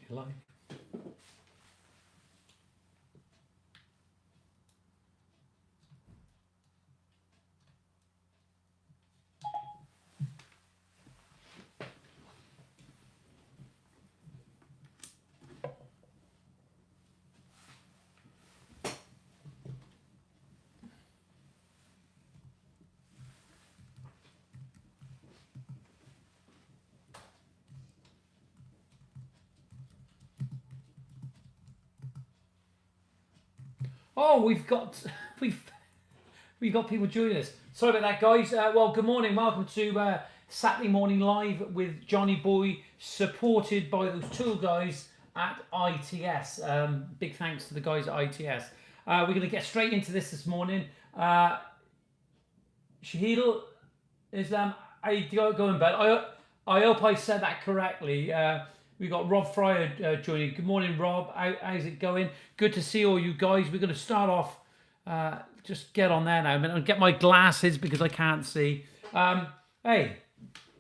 you like. Oh, we've we've got people joining us. Sorry about that, guys. Well, good morning. Welcome to Saturday Morning Live with Johnyboy, supported by those two guys at ITS. Big thanks to the guys at ITS. We're going to get straight into this morning. Shahidul Islam, how you going, bud? I hope I said that correctly. We got Rob Fryer joining. Good morning, Rob. How's it going? Good to see all you guys. We're going to start off. Just get on there now. I'm going to get my glasses because I can't see. Hey,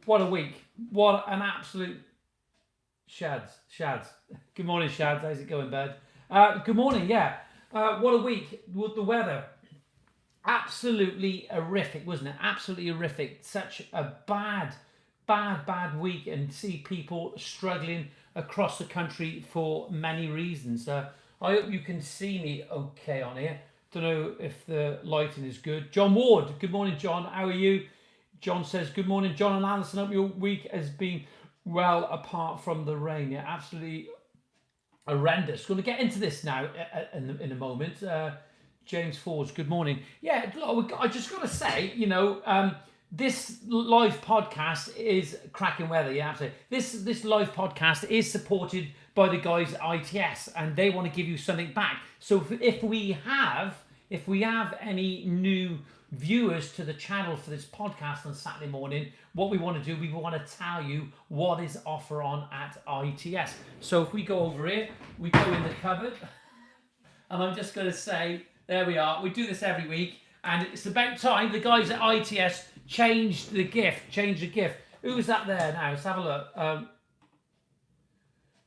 what a week. What an absolute Shads. Good morning, Shads. How's it going, bud? Good morning, yeah. What a week with the weather. Absolutely horrific, wasn't it? Absolutely horrific. Such a bad week, and see people struggling across the country for many reasons. I hope you can see me okay on here. Don't know if the lighting is good. John Ward, good morning, John. How are you? John says, good morning, John and Alison. Hope your week has been well apart from the rain. Yeah, absolutely horrendous. Going to get into this now in a moment. James Forge, good morning. Yeah, I just got to say, this live podcast is cracking weather. Yeah, absolutely. This live podcast is supported by the guys at ITS, and they want to give you something back. So if we have any new viewers to the channel for this podcast on Saturday morning, what we want to do, we want to tell you what is offer on at ITS. So if we go over here, we go in the cupboard, and I'm just going to say, there we are. We do this every week, and it's about time the guys at ITS changed the gift. Who's that there now? Let's have a look.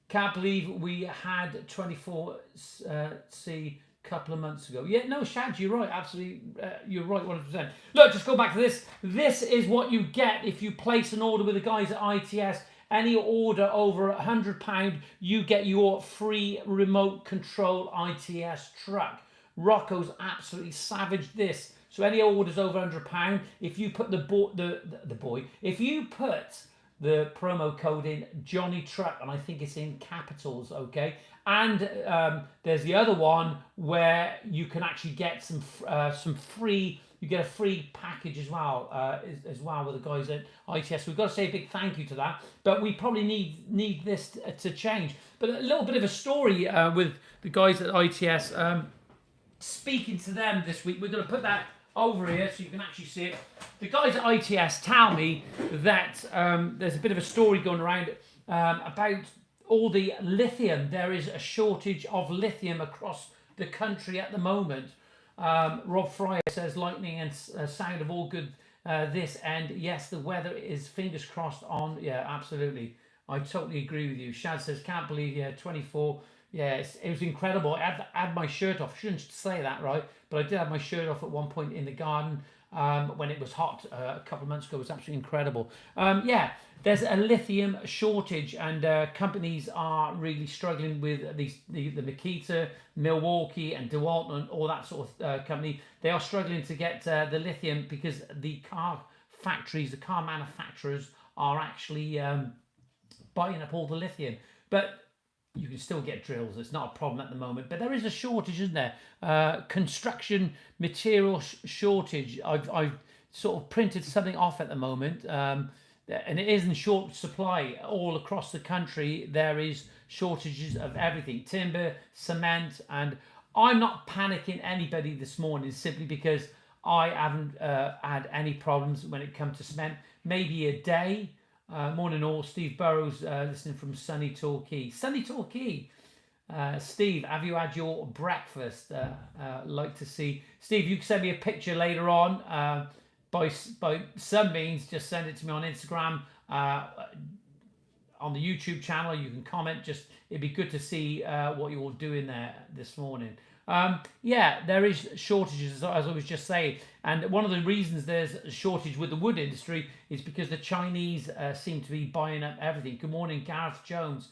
Can't believe we had 24C a couple of months ago. Yeah, no, Shad, you're right. Absolutely, you're right, 100%. Look, just go back to this. This is what you get if you place an order with the guys at ITS. Any order over £100, you get your free remote control ITS truck. Rocco's absolutely savaged this. So any orders over £100, if you put if you put the promo code in Johnny Truck, and I think it's in capitals, okay. And there's the other one where you can actually get some free. You get a free package as well with the guys at ITS. We've got to say a big thank you to that. But we probably need this to change. But a little bit of a story with the guys at ITS. Speaking to them this week, we're going to put that over here so you can actually see it. The guys at ITS tell me that there's a bit of a story going around about all the lithium. There is a shortage of lithium across the country at the moment. Rob Fryer says lightning and sound of all good this end. Yes, the weather is fingers crossed on. Yeah, absolutely. I totally agree with you. Shad says, can't believe, 24. Yeah, it was incredible. I had my shirt off. Shouldn't say that, right? But I did have my shirt off at one point in the garden when it was hot a couple of months ago. It was absolutely incredible. There's a lithium shortage, and companies are really struggling with the Makita, Milwaukee, and DeWalt, and all that sort of company. They are struggling to get the lithium because the car factories, the car manufacturers, are actually buying up all the lithium. But you can still get drills. It's not a problem at the moment, but there is a shortage, isn't there? Construction material shortage. I've sort of printed something off at the moment, and it is in short supply all across the country. There is shortages of everything: timber, cement, and I'm not panicking anybody this morning simply because I haven't had any problems when it comes to cement. Maybe a day. Morning all. Steve Burrows listening from sunny Torquay. Steve, have you had your breakfast? Like to see. Steve, you can send me a picture later on. By some means, just send it to me on Instagram. on the YouTube channel. You can comment. Just it'd be good to see what you're all doing there this morning. Yeah, there is shortages, as I was just saying, and one of the reasons there's a shortage with the wood industry is because the Chinese seem to be buying up everything. Good morning, Gareth Jones.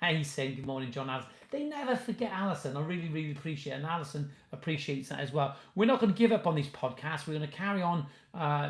He's saying good morning, John Alison. They never forget Alison. I really, really appreciate it, and Alison appreciates that as well. We're not going to give up on these podcasts. We're going to carry on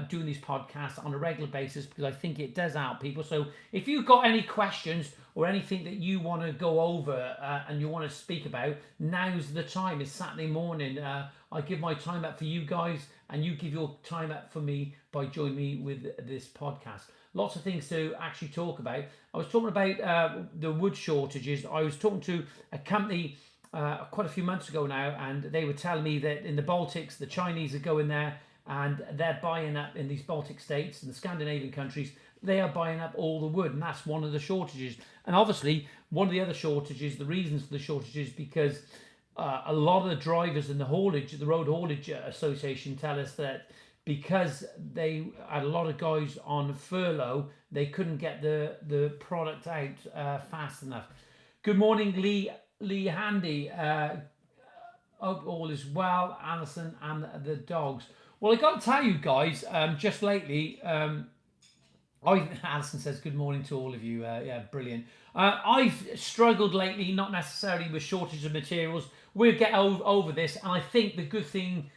doing these podcasts on a regular basis because I think it does help people. So if you've got any questions or anything that you want to go over and you want to speak about, now's the time. It's Saturday morning. I give my time up for you guys, and you give your time up for me by joining me with this podcast. Lots of things to actually talk about. I was talking about the wood shortages. I was talking to a company quite a few months ago now, and they were telling me that in the Baltics, the Chinese are going there and they're buying up in these Baltic states and the Scandinavian countries. They are buying up all the wood, and that's one of the shortages. And obviously, one of the other shortages, the reasons for the shortages, because a lot of the drivers in the haulage, the Road Haulage Association, tell us that because they had a lot of guys on furlough, they couldn't get the product out fast enough. Good morning, Lee Handy. Hope all is well, Alison and the dogs. Well, I got to tell you guys, just lately, Alison says good morning to all of you. Yeah, brilliant. I've struggled lately, not necessarily with shortage of materials. We'll get over this, and I think the good thing.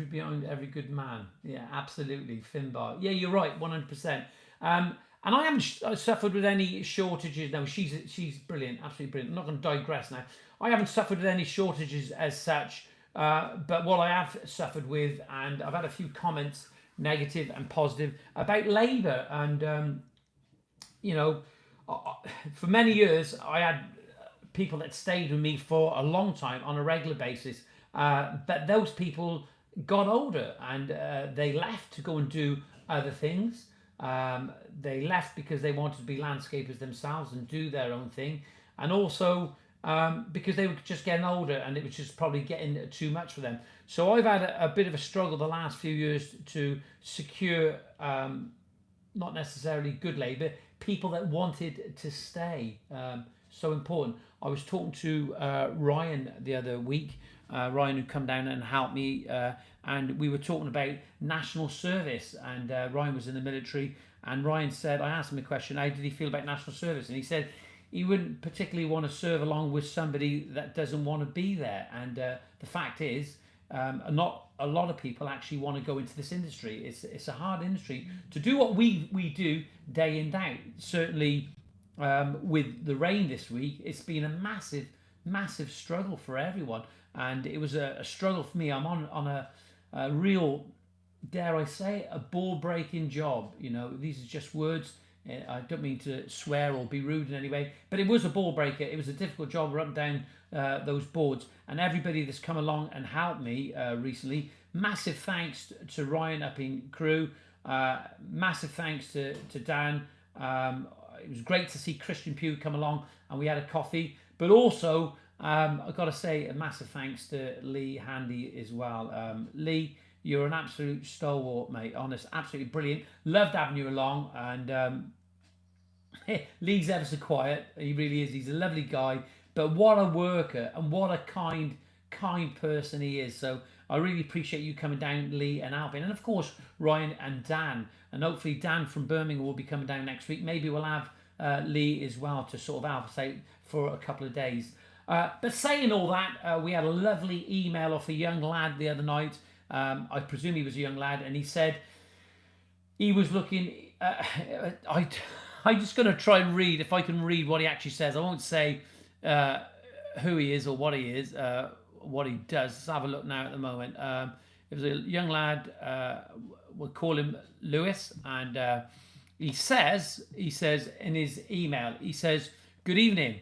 Behind every good man. Yeah, absolutely. Finbar. Yeah, you're right, 100%. And I haven't suffered with any shortages. No, she's brilliant, absolutely brilliant. I'm not going to digress now. I haven't suffered with any shortages as such, but what I have suffered with, and I've had a few comments, negative and positive, about labour. And, for many years, I had people that stayed with me for a long time on a regular basis, but those people got older and they left to go and do other things. They left because they wanted to be landscapers themselves and do their own thing, and also because they were just getting older and it was just probably getting too much for them. So I've had a bit of a struggle the last few years to secure not necessarily good labour, people that wanted to stay. So important. I was talking to Ryan the other week, Ryan, who come down and helped me, and we were talking about national service, and Ryan was in the military, and Ryan said, I asked him a question, how did he feel about national service? And he said he wouldn't particularly want to serve along with somebody that doesn't want to be there. And the fact is, not a lot of people actually want to go into this industry. It's a hard industry to do what we do day in, day out. Certainly with the rain this week, it's been a massive struggle for everyone, and it was a struggle for me. I'm on a real, dare I say, a ball-breaking job. These are just words. I don't mean to swear or be rude in any way, but it was a ball breaker. It was a difficult job. We're up and down those boards, and everybody that's come along and helped me recently. Massive thanks to Ryan up in Crewe. Massive thanks to Dan. It was great to see Christian Pugh come along, and we had a coffee. But also, I've got to say a massive thanks to Lee Handy as well. Lee, you're an absolute stalwart, mate. Honest, absolutely brilliant. Loved having you along. And Lee's ever so quiet. He really is. He's a lovely guy. But what a worker and what a kind person he is. So I really appreciate you coming down, Lee and Alvin. And of course, Ryan and Dan. And hopefully Dan from Birmingham will be coming down next week. Maybe we'll have Lee as well to sort of help us out for a couple of days. But saying all that, we had a lovely email off a young lad the other night. I presume he was a young lad, and he said he was looking. I'm just going to try and read, if I can read what he actually says. I won't say who he is or what he is, what he does. Let's have a look now at the moment. It was a young lad. We'll call him Lewis, and he says in his email, he says, "Good evening.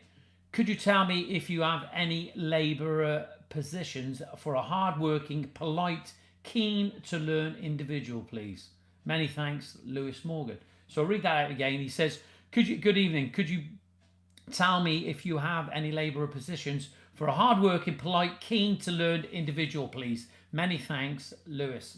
Could you tell me if you have any labourer positions for a hard-working, polite, keen to learn individual, please? Many thanks, Lewis Morgan." So I'll read that out again. He says, "Good evening. Could you tell me if you have any labourer positions for a hard-working, polite, keen to learn individual, please? Many thanks, Lewis."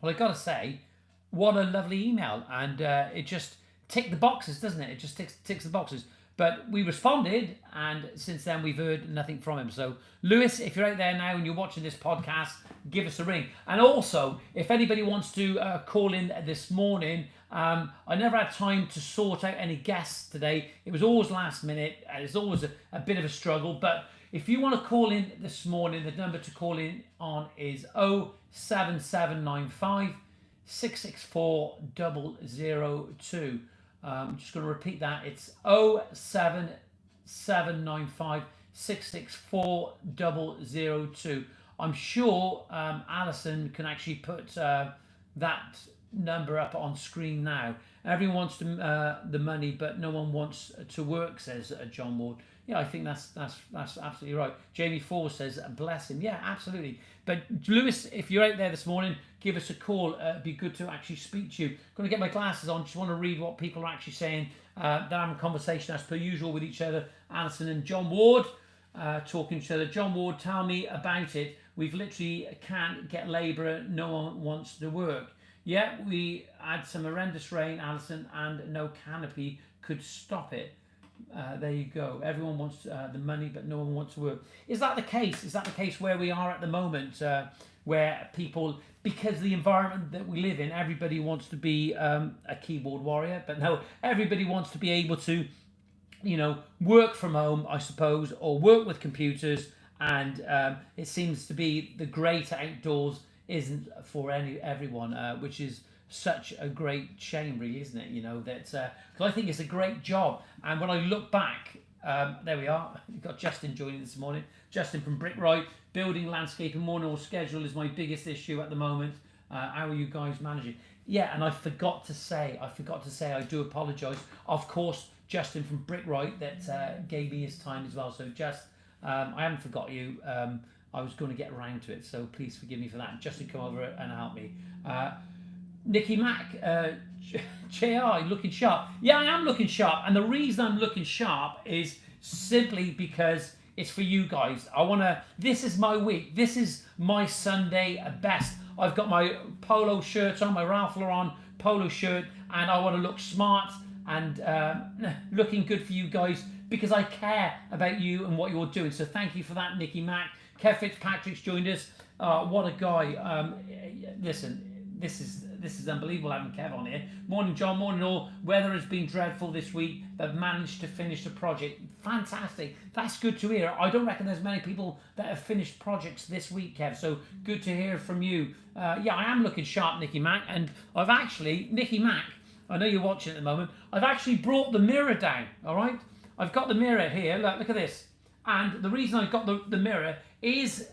Well, I got to say, what a lovely email, and it just tick the boxes, doesn't it? It just ticks the boxes. But we responded, and since then we've heard nothing from him. So, Lewis, if you're out there now and you're watching this podcast, give us a ring. And also, if anybody wants to call in this morning, I never had time to sort out any guests today. It was always last minute. It's always a bit of a struggle. But if you want to call in this morning, the number to call in on is 07795 664 002. I'm just going to repeat that. It's 07795 664 002. I'm sure Alison can actually put that number up on screen now. Everyone wants the money, but no one wants to work, says John Ward. Yeah, I think that's absolutely right. Jamie Ford says, bless him. Yeah, absolutely. But Lewis, if you're out there this morning, give us a call. It'd be good to actually speak to you. Going to get my glasses on. Just want to read what people are actually saying. They're having a conversation as per usual with each other. Alison and John Ward talking to each other. John Ward, tell me about it. We've literally can't get labourer. No one wants to work. Yeah, we had some horrendous rain, Alison, and no canopy could stop it. There you go. Everyone wants the money, but no one wants to work. Is that the case? Is that the case where we are at the moment, where people, because of the environment that we live in, everybody wants to be a keyboard warrior, but no, everybody wants to be able to, work from home, I suppose, or work with computers, and it seems to be the great outdoors isn't for everyone, which is such a great shame, really, isn't it? Because I think it's a great job. And when I look back, there we are. We've got Justin joining this morning. Justin from Brickwright. Building, landscaping, morning or schedule is my biggest issue at the moment. How are you guys managing? Yeah, and I forgot to say, I do apologise. Of course, Justin from Brickwright that gave me his time as well. So just, I haven't forgot you. I was going to get around to it, so please forgive me for that. Justin, come over and help me. Nicky Mac, JR, looking sharp. Yeah, I am looking sharp, and the reason I'm looking sharp is simply because it's for you guys. This is my week. This is my Sunday best. I've got my polo shirt on, my Ralph Lauren polo shirt, and I want to look smart and looking good for you guys because I care about you and what you're doing. So thank you for that, Nicky Mac. Kev Fitzpatrick's joined us. What a guy. Listen, this is unbelievable having Kev on here. Morning, John. Morning, all. Weather has been dreadful this week, but managed to finish the project. Fantastic. That's good to hear. I don't reckon there's many people that have finished projects this week, Kev. So good to hear from you. Yeah, I am looking sharp, Nicky Mac. And I've actually, Nicky Mac, I know you're watching at the moment. I've actually brought the mirror down, all right? I've got the mirror here. Look at this. And the reason I've got the mirror is,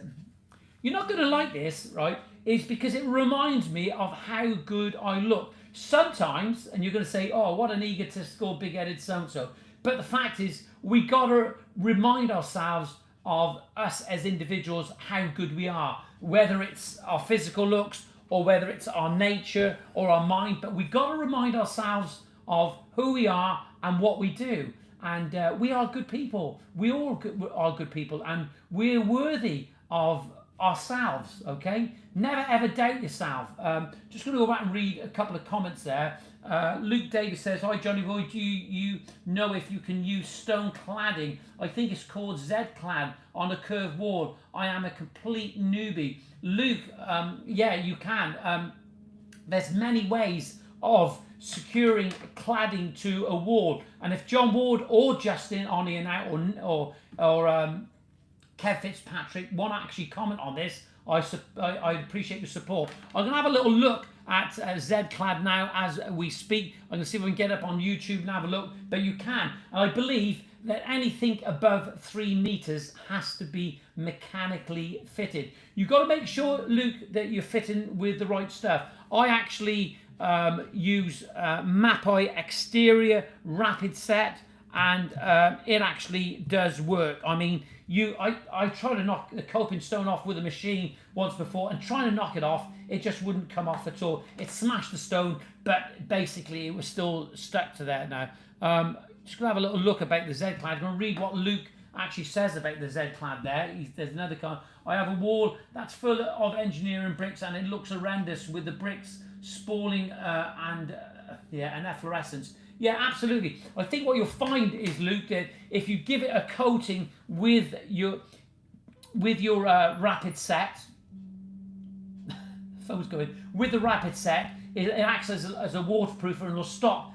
you're not going to like this, right? Is because it reminds me of how good I look. Sometimes, and you're going to say, oh, what an egotistical, big-headed so-and-so. But the fact is, we got to remind ourselves of us as individuals, how good we are. Whether it's our physical looks, or whether it's our nature, or our mind. But we got to remind ourselves of who we are and what we do. And we are good people. We all are good people. And we're worthy of ourselves, okay? Never ever doubt yourself. Just going to go back and read a couple of comments there. Luke Davis says, hi Johnyboy, do you know if you can use stone cladding? I think it's called Z-clad on a curved wall. I am a complete newbie. Luke, yeah, you can. There's many ways of securing cladding to a wall. And if John Ward or Justin on here now, or Kev Fitzpatrick want to actually comment on this, I appreciate your support. I'm going to have a little look at Z-clad now as we speak. I'm going to see if we can get up on YouTube and have a look, but you can. And I believe that anything above 3 meters has to be mechanically fitted. You've got to make sure, Luke, that you're fitting with the right stuff. I actually use Mapai exterior rapid set, and it actually does work. I mean, I tried to knock the coping stone off with a machine once before, and trying to knock it off, it just wouldn't come off at all. It smashed the stone, but basically it was still stuck to there now. Just going to have a little look about the Z-clad. I'm going to read what Luke actually says about the Z-clad there. There's another kind. I have a wall that's full of engineering bricks, and it looks horrendous with the bricks spalling and efflorescence. Yeah, absolutely. I think what you'll find is, Luke, that if you give it a coating with your rapid set, phone's going, with the rapid set, it acts as a waterproofer and will stop,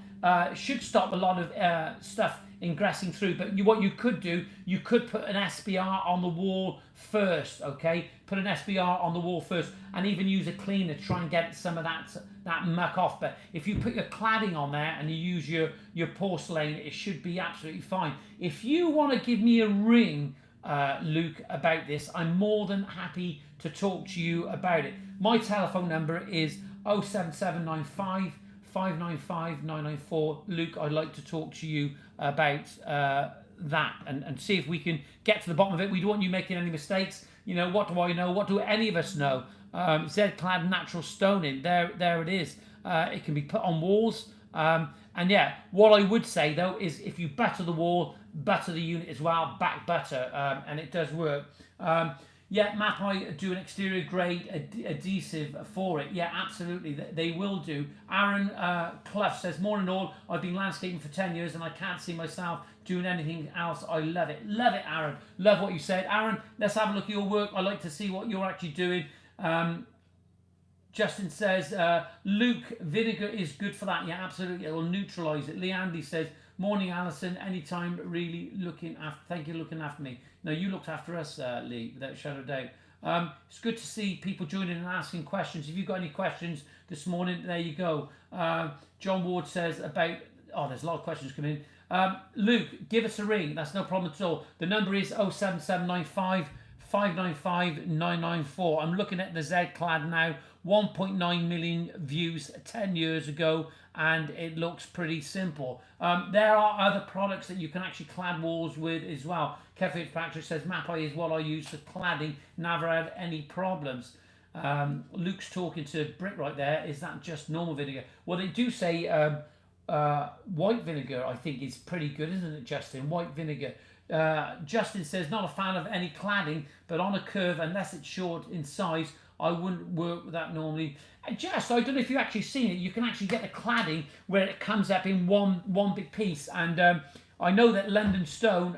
should stop a lot of stuff ingressing through. But what you could do, you could put an SBR on the wall first, okay? Put an SBR on the wall first, and even use a cleaner to try and get some of that muck off. But if you put your cladding on there and you use your porcelain, it should be absolutely fine. If you want to give me a ring, Luke, about this, I'm more than happy to talk to you about it. My telephone number is 07795 595 994. Luke, I'd like to talk to you about that and see if we can get to the bottom of it. We don't want you making any mistakes. You know, what do I know? What do any of us know? Z-clad natural stone in there it is. It can be put on walls. And yeah, what I would say though is if you butter the wall, butter the unit as well, back butter, and it does work. Yeah, Mapai do an exterior grade adhesive for it. Yeah, absolutely, they will do. Aaron Clough says, morning all, I've been landscaping for 10 years and I can't see myself doing anything else. I love it. Love it, Aaron. Love what you said. Aaron, let's have a look at your work. I'd like to see what you're actually doing. Justin says, Luke, vinegar is good for that. Yeah, absolutely. It will neutralise it. Lee Andy says, morning, Alison. Anytime, really looking after. Thank you, looking after me. No, you looked after us, Lee, without a shadow of doubt. It's good to see people joining and asking questions. If you've got any questions this morning, there you go. John Ward says about. Oh, there's a lot of questions coming in. Luke, give us a ring. That's no problem at all. The number is 07795 595 994. I'm looking at the Z-clad now. 1.9 million views 10 years ago, and it looks pretty simple. There are other products that you can actually clad walls with as well. Kevin Fitzpatrick says, Mapai is what I use for cladding, never had any problems. Luke's talking to Brick right there. Is that just normal vinegar? Well, they do say white vinegar, I think, is pretty good, isn't it, Justin? White vinegar. Justin says, not a fan of any cladding, but on a curve, unless it's short in size, I wouldn't work with that normally. Just, I don't know if you've actually seen it, you can actually get the cladding where it comes up in one big piece. And I know that London Stone,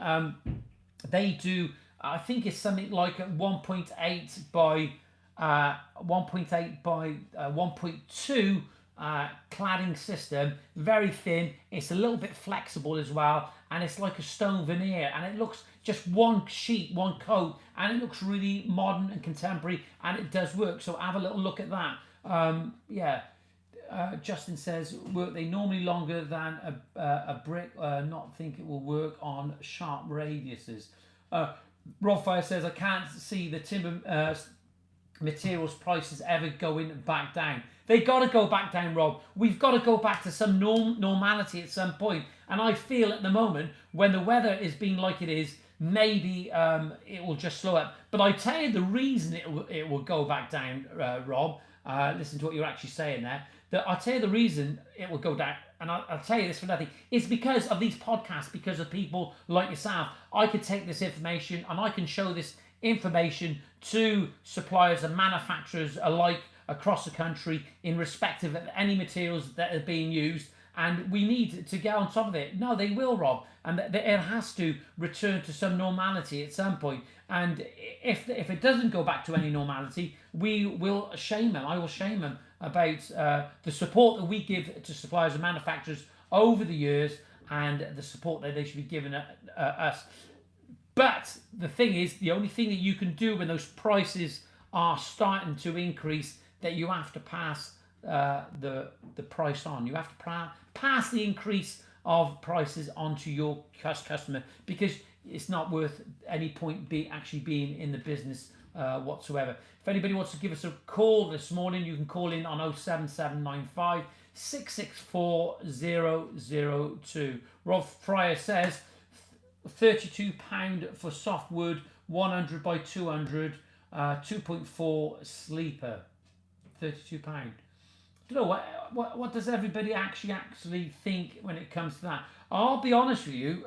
they do, I think it's something like a 1.8 by 1.2 cladding system, very thin. It's a little bit flexible as well, and it's like a stone veneer, and it looks just one sheet, one coat, and it looks really modern and contemporary, and it does work. So have a little look at that. Yeah. Justin says, work they normally longer than a brick? Not think it will work on sharp radiuses. Rob Fire says, I can't see the timber materials prices ever going back down. They got to go back down, Rob. We've got to go back to some normality at some point. And I feel at the moment, when the weather is being like it is, maybe it will just slow up. But I tell you the reason it will go back down, Rob. Listen to what you're actually saying there. I'll tell you the reason it will go down, and I'll tell you this for nothing. It's because of these podcasts, because of people like yourself. I could take this information and I can show this information to suppliers and manufacturers alike across the country in respect of any materials that are being used, and we need to get on top of it. No, they will, Rob, and it has to return to some normality at some point. And if it doesn't go back to any normality, we will shame them. I will shame them about the support that we give to suppliers and manufacturers over the years, and the support that they should be giving us. But the thing is, the only thing that you can do when those prices are starting to increase, that you have to pass the price on. You have to pass the increase of prices onto your customer, because it's not worth any point actually being in the business whatsoever. If anybody wants to give us a call this morning, you can call in on 07795 664 002. Rob Fryer says, £32 for softwood, 100 by 200, 2.4 sleeper. £32. I don't know what does everybody actually think when it comes to that. I'll be honest with you,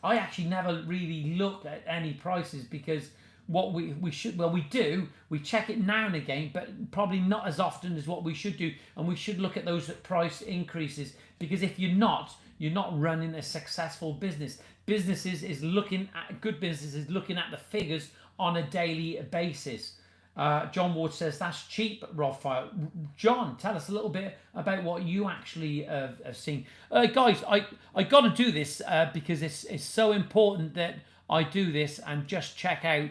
I actually never really looked at any prices, because what we should, well, we do, we check it now and again, but probably not as often as what we should do. And we should look at those price increases, because if you're not running a successful business. Good businesses looking at the figures on a daily basis. John Ward says, that's cheap, Rodfire. John, tell us a little bit about what you actually have seen. Guys, I got to do this because it's so important that I do this and just check out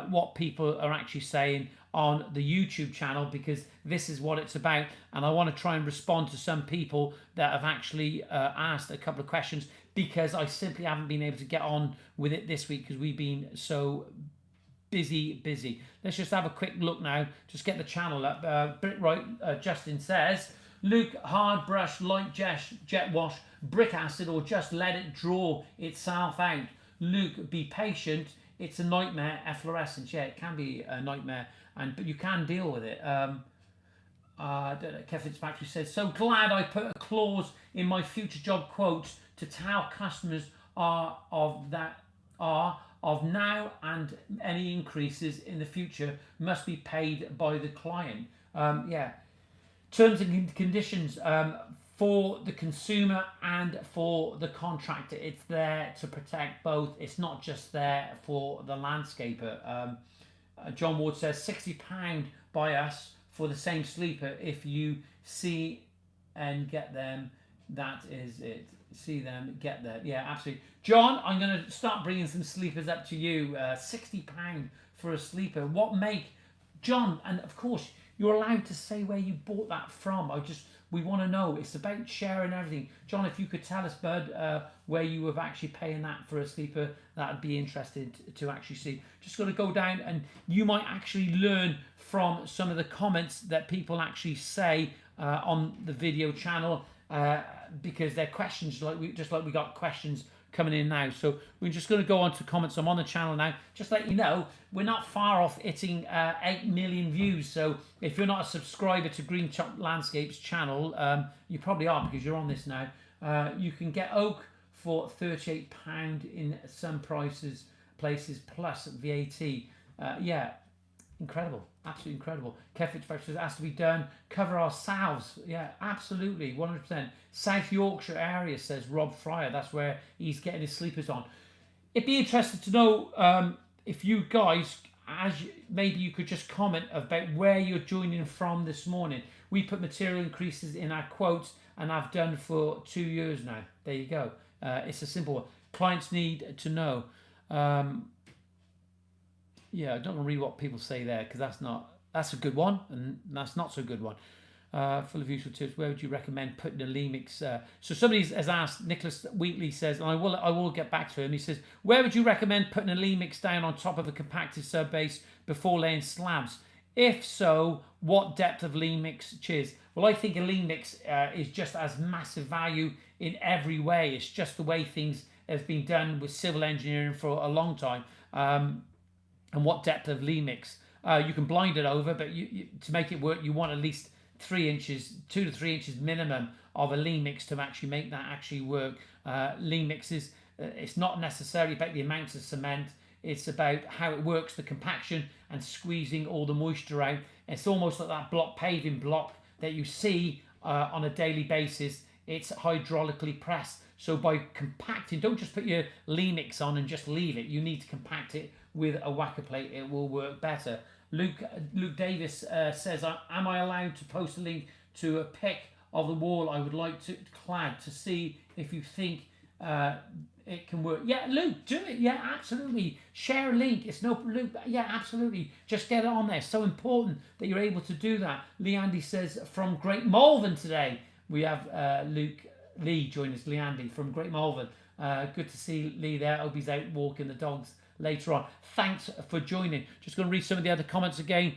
what people are actually saying on the YouTube channel, because this is what it's about, and I want to try and respond to some people that have actually asked a couple of questions, because I simply haven't been able to get on with it this week because we've been so busy. Let's just have a quick look now. Just get the channel up. Justin says, Luke, hard brush, light jet wash, brick acid, or just let it draw itself out. Luke, be patient. It's a nightmare. Efflorescence, yeah, it can be a nightmare, but you can deal with it. Kev Fitzpatrick says, so glad I put a clause in my future job quotes to tell customers of now, and any increases in the future must be paid by the client. Terms and conditions for the consumer and for the contractor. It's there to protect both. It's not just there for the landscaper. John Ward says £60 by us for the same sleeper. If you see and get them, that is it. See them, get there. Yeah, absolutely. John, I'm going to start bringing some sleepers up to you. £60 for a sleeper. What make? John, and of course, you're allowed to say where you bought that from. We want to know. It's about sharing everything. John, if you could tell us, bud, where you were actually paying that for a sleeper, that would be interested to actually see. Just got to go down, and you might actually learn from some of the comments that people actually say on the video channel, because they're questions like we got questions coming in now. So we're just going to go on to comments. I'm on the channel now. Just let you know, we're not far off hitting 8 million views. So if you're not a subscriber to Green Chop Landscapes channel, you probably are, because you're on this now. You can get oak for £38 in some places plus VAT. Yeah, incredible, absolutely incredible. Kefich Vegetables has to be done. Cover ourselves. Yeah, absolutely, 100%. South Yorkshire area, says Rob Fryer. That's where he's getting his sleepers on. It'd be interesting to know if you guys, maybe you could just comment about where you're joining from this morning. We put material increases in our quotes, and I've done for 2 years now. There you go. It's a simple one. Clients need to know. Yeah, I don't want to read what people say there, because that's a good one, and that's not so good one. Full of useful tips. Where would you recommend putting a Lemix? So somebody has asked. Nicholas Wheatley says, and I will get back to him. He says, where would you recommend putting a Lemix down on top of a compacted subbase before laying slabs? If so, what depth of Lemix? Cheers. Well, I think a Lemix is just as massive value in every way. It's just the way things have been done with civil engineering for a long time. And what depth of Lemix? You can blind it over, but to make it work, you want at least 3 inches, 2 to 3 inches minimum of a Lemix to actually make that actually work. Lemix is, it's not necessarily about the amounts of cement. It's about how it works, the compaction and squeezing all the moisture out. It's almost like that paving block that you see on a daily basis. It's hydraulically pressed. So by compacting, don't just put your Lemix on and just leave it. You need to compact it with a whacker plate. It will work better. Luke Davis says, am I allowed to post a link to a pic of the wall I would like to clad to see if you think it can work? Yeah, Luke, do it. Yeah, absolutely. Share a link. It's no, Luke. Yeah, absolutely. Just get it on there. It's so important that you're able to do that. Lee Andy says, from Great Malvern today. We have Lee join us, Lee Andy from Great Malvern. Good to see Lee there. Hope he's out walking the dogs later on. Thanks for joining. Just going to read some of the other comments again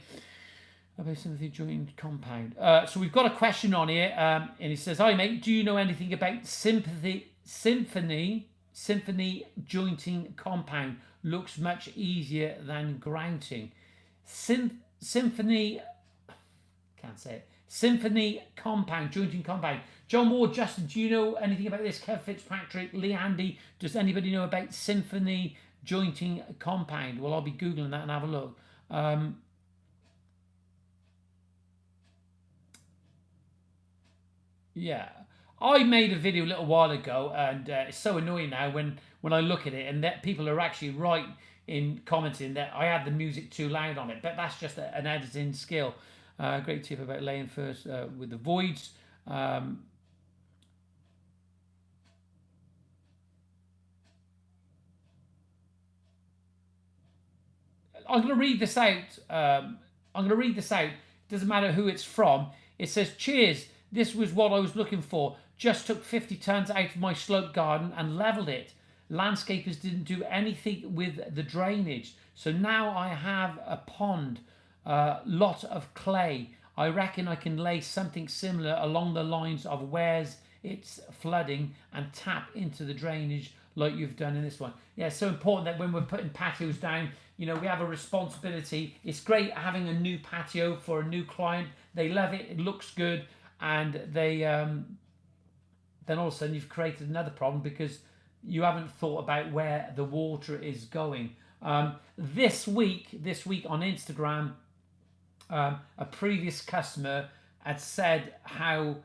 about some of the joined compound. So we've got a question on here, and he says, hi mate, do you know anything about symphony jointing compound? Looks much easier than grouting. Symphony, can't say it. Symphony compound, jointing compound. John Ward, Justin, do you know anything about this? Kev Fitzpatrick, Lee Andy, does anybody know about symphony jointing compound. Well, I'll be Googling that and have a look. Yeah, I made a video a little while ago, and it's so annoying now when I look at it, and that people are actually right in commenting that I had the music too loud on it, but that's just an editing skill. Great tip about laying first with the voids. I'm going to read this out. I'm going to read this out. It doesn't matter who it's from. It says, "Cheers. This was what I was looking for. Just took 50 tons out of my slope garden and leveled it. Landscapers didn't do anything with the drainage. So now I have a pond, lot of clay. I reckon I can lay something similar along the lines of where's it's flooding and tap into the drainage like you've done in this one." Yeah, it's so important that when we're putting patios down, you know, we have a responsibility. It's great having a new patio for a new client. They love it. It looks good, and they then all of a sudden you've created another problem because you haven't thought about where the water is going. This week on Instagram, a previous customer had said how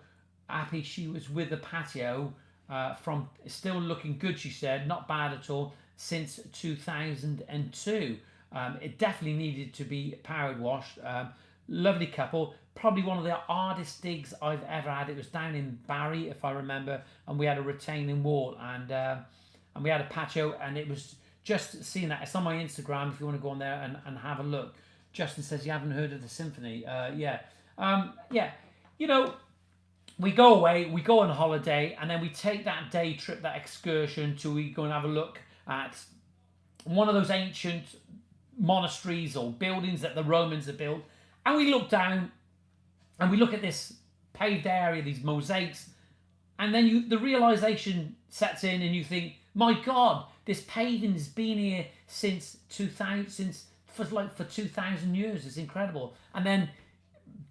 happy she was with the patio, from still looking good, she said, not bad at all, since 2002. It definitely needed to be powered washed. Lovely couple, probably one of the hardest digs I've ever had. It was down in Barry, if I remember, and we had a retaining wall, and we had a patio, and it was just seeing that. It's on my Instagram if you want to go on there and have a look. Justin says you haven't heard of the symphony. Yeah. You know, we go away, we go on holiday, and then we take that day trip, that excursion, to we go and have a look at one of those ancient monasteries or buildings that the Romans had built, and we look down and we look at this paved area, these mosaics, and then the realization sets in, and you think, my God, this paving has been here since 2000, for 2,000 years. It's incredible. And then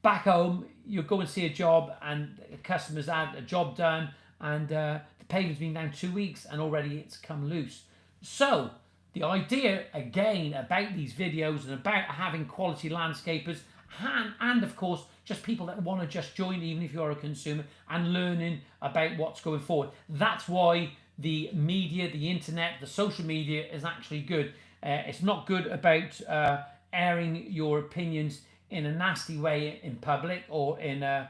back home, you go and see a job, and the customers had a job done, and the paving's been down 2 weeks, and already it's come loose. So the idea again about these videos and about having quality landscapers, and of course just people that want to just join, even if you're a consumer, and learning about what's going forward. That's why the media, the internet, the social media is actually good. It's not good about airing your opinions in a nasty way in public or in a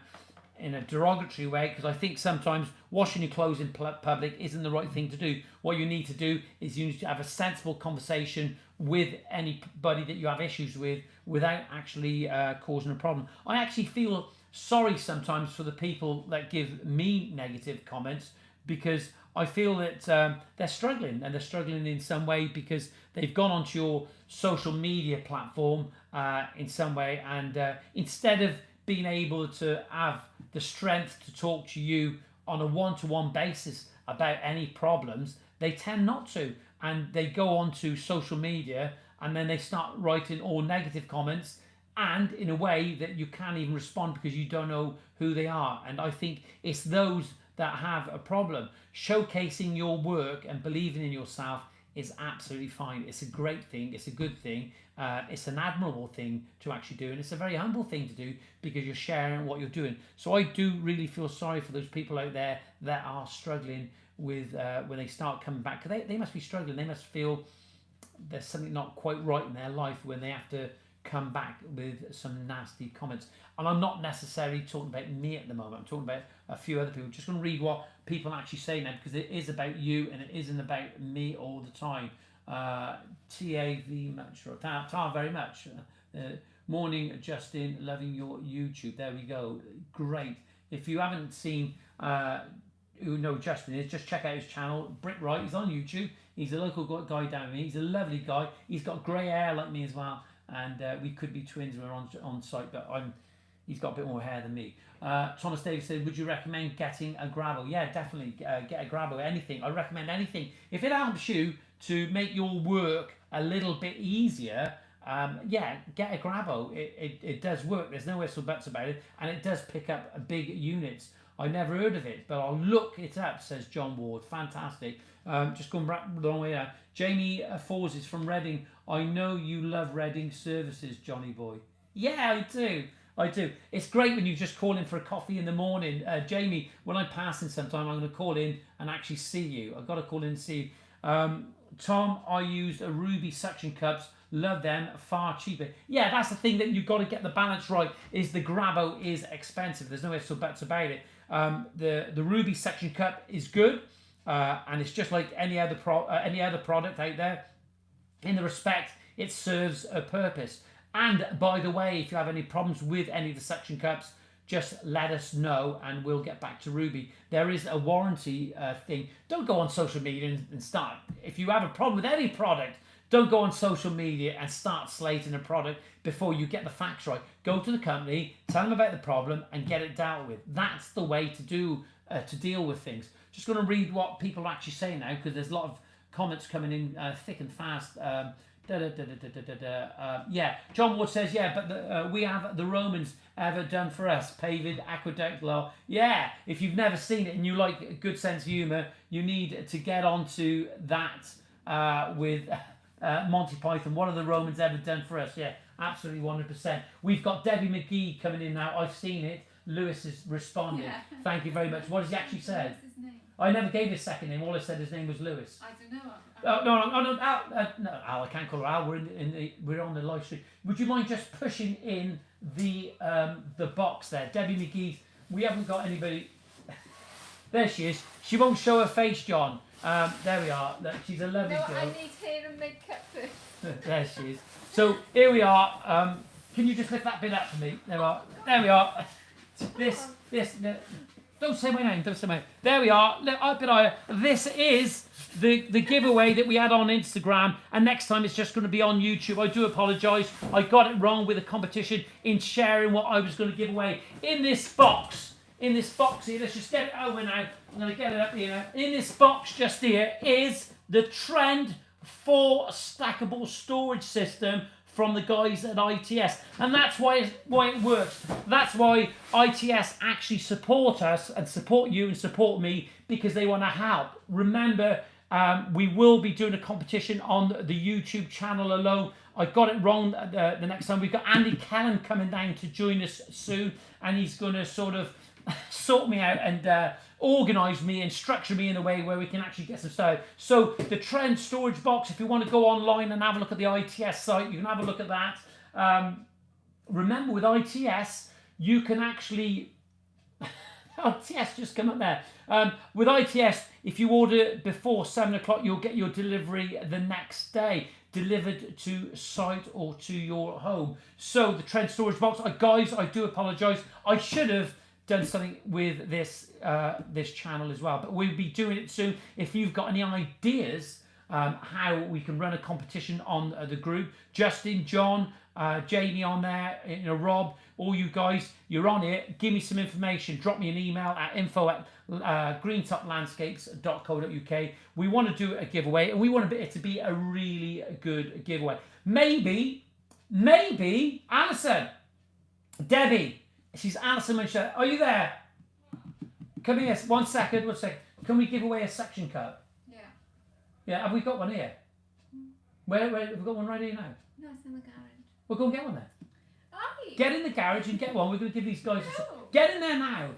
derogatory way, because I think sometimes washing your clothes in public isn't the right thing to do. What you need to do is you need to have a sensible conversation with anybody that you have issues with without actually causing a problem. I actually feel sorry sometimes for the people that give me negative comments, because I feel that they're struggling, and they're struggling in some way because they've gone onto your social media platform in some way, and instead of being able to have the strength to talk to you on a one-to-one basis about any problems, they tend not to, and they go onto social media and then they start writing all negative comments, and in a way that you can't even respond because you don't know who they are. And I think it's those that have a problem. Showcasing your work and believing in yourself is absolutely fine. It's a great thing. It's a good thing. It's an admirable thing to actually do, and it's a very humble thing to do because you're sharing what you're doing. So I do really feel sorry for those people out there that are struggling with when they start coming back. Because they must be struggling. They must feel there's something not quite right in their life when they have to come back with some nasty comments. And I'm not necessarily talking about me at the moment. I'm talking about a few other people. Just going to read what people actually say now, because it is about you and it isn't about me all the time. TAV much, or Tar very much. Morning, Justin, loving your YouTube. There we go. Great. If you haven't seen who know Justin is, just check out his channel, Brick Right. He's on YouTube. He's a local guy down here. He's a lovely guy. He's got grey hair like me as well, and we could be twins when we're on site, but he's got a bit more hair than me. Thomas Davis said, would you recommend getting a gravel? Yeah, definitely get a gravel. Anything. I recommend anything. If it helps you to make your work a little bit easier, yeah, get a gravel. It does work. There's no ifs or buts about it, and it does pick up big units. I never heard of it, but I'll look it up, says John Ward. Fantastic. Just going back the long way out. Jamie Forces from Reading. I know you love Reading services, Johnyboy. Yeah, I do. It's great when you just call in for a coffee in the morning. Jamie, when I'm passing sometime, I'm going to call in and actually see you. I've got to call in and see you. Tom, I used a Ruby suction cups. Love them, far cheaper. Yeah, that's the thing that you've got to get the balance right. Is the Grabo is expensive. There's no ifs or buts about it. The Ruby suction cup is good, and it's just like any other product out there. In the respect, it serves a purpose. And by the way, if you have any problems with any of the suction cups, just let us know and we'll get back to Ruby. There is a warranty thing. Don't go on social media and start. If you have a problem with any product, don't go on social media and start slating a product before you get the facts right. Go to the company, tell them about the problem, and get it dealt with. That's the way to deal with things. Just going to read what people are actually saying now, because there's a lot of comments coming in thick and fast. Yeah, John Ward says, yeah, but we have the Romans ever done for us. Paving, aqueduct, law. Yeah, if you've never seen it and you like a good sense of humour, you need to get onto that with Monty Python. What have the Romans ever done for us? Yeah, absolutely 100%. We've got Debbie McGee coming in now. I've seen it. Lewis is responding. Yeah. Thank you very much. What has he actually said? What's his name? I never gave his second name. All I said his name was Lewis. I don't know. No, Al. I can't call her Al. We're on the live stream. Would you mind just pushing in the box there, Debbie McGee? We haven't got anybody. There she is. She won't show her face, John. There we are. She's a lovely girl. I need hair and makeup first. There she is. So here we are. Can you just lift that bit up for me? There we are. This. Don't say my name. There we are. Up it higher. This is the giveaway that we had on Instagram, and next time it's just going to be on YouTube. I do apologise. I got it wrong with the competition in sharing what I was going to give away. In this box here, let's just get it over now. I'm going to get it up here now. In this box just here is the Trend 4 stackable storage system from the guys at ITS, and that's why it works. That's why ITS actually support us and support you and support me, because they want to help. Remember, we will be doing a competition on the YouTube channel alone. I got it wrong the next time. We've got Andy Kellen coming down to join us soon, and he's going to sort of sort me out and organise me and structure me in a way where we can actually get some stuff. So the Trend storage box, if you want to go online and have a look at the ITS site, you can have a look at that. Remember, with ITS, you can actually... ITS just come up there. With ITS, if you order before 7 o'clock, you'll get your delivery the next day, delivered to site or to your home. So the Trend storage box, guys, I do apologise. I should have done something with this channel as well, but we'll be doing it soon. If you've got any ideas how we can run a competition on the group, Justin, John, Jamie on there, Rob, all you guys, you're on it. Give me some information. Drop me an email at info@greentoplandscapes.co.uk. We want to do a giveaway, and we want it to be a really good giveaway. Maybe Alison, Debbie. She's Alison Manchester. Are you there? Come here. One second. Can we give away a suction cup? Yeah. Yeah. Have we got one here? Where? Have we got one right here now? No, it's in the garage. We'll go and get one then. Aye. Get in the garage and get one. We're going to give these guys get in there now.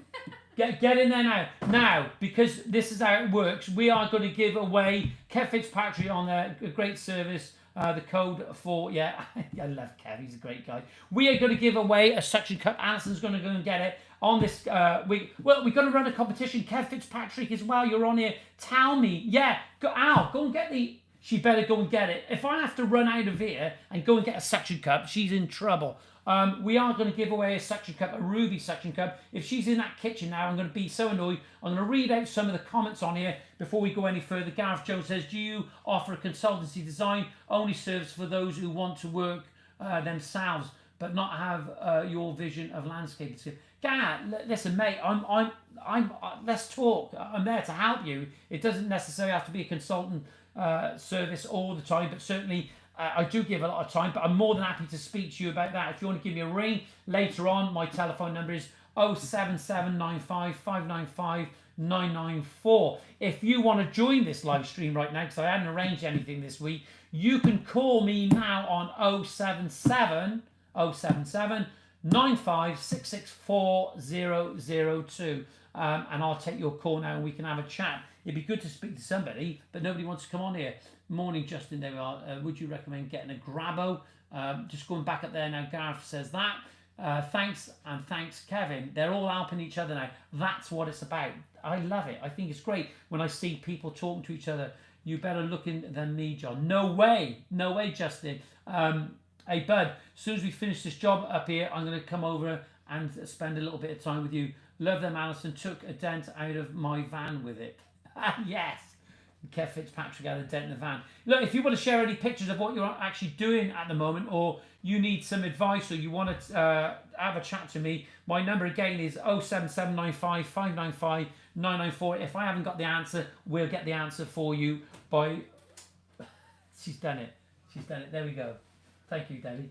Get in there now. Now, because this is how it works, we are going to give away Kev Fitzpatrick on there. A great service. The code for, I love Kev, he's a great guy. We are going to give away a suction cup. Alison's going to go and get it on this we're going to run a competition. Kev Fitzpatrick as well, you're on here. Tell me, go and get she better go and get it. If I have to run out of here and go and get a suction cup, she's in trouble. We are going to give away a suction cup, a Ruby suction cup. If she's in that kitchen now, I'm going to be so annoyed. I'm going to read out some of the comments on here before we go any further. Gareth Jones says, do you offer a consultancy design only service for those who want to work themselves but not have your vision of landscape? Gareth, listen, mate, let's talk. I'm there to help you. It doesn't necessarily have to be a consultant service all the time, but certainly I do give a lot of time, but I'm more than happy to speak to you about that. If you want to give me a ring later on, my telephone number is 07795 595 994. If you want to join this live stream right now, because I hadn't arranged anything this week, you can call me now on 077 95664002, and I'll take your call now and we can have a chat. It'd be good to speak to somebody, but nobody wants to come on here. Morning, Justin. There we are. Would you recommend getting a Grabo? Just going back up there now. Gareth says that. Thanks, and thanks, Kevin. They're all helping each other now. That's what it's about. I love it. I think it's great when I see people talking to each other. You better looking than me, John. No way, Justin. Hey, bud. As soon as we finish this job up here, I'm going to come over and spend a little bit of time with you. Love them, Alison. Took a dent out of my van with it. Yes. Kev Fitzpatrick had a dent in the van. Look, if you want to share any pictures of what you're actually doing at the moment, or you need some advice, or you want to have a chat to me, my number again is 07795 595 994. If I haven't got the answer, we'll get the answer for you by... She's done it. There we go. Thank you, Debbie.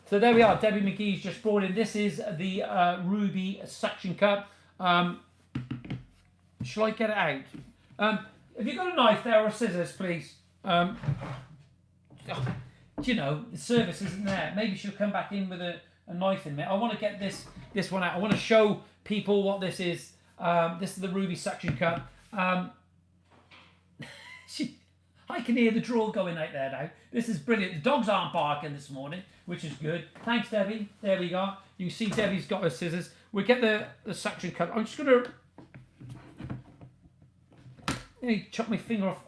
So there we are. Debbie McGee's just brought in. This is the Ruby suction cup. Shall I get it out? Have you got a knife there or scissors, please? Do you know, the service isn't there. Maybe she'll come back in with a knife in there. I want to get this one out. I want to show people what this is. This is the Ruby suction cup. I can hear the drawl going out there now. This is brilliant. The dogs aren't barking this morning, which is good. Thanks, Debbie. There we go. You can see Debbie's got her scissors. We'll get the suction cup. I'm just going to... chop my finger off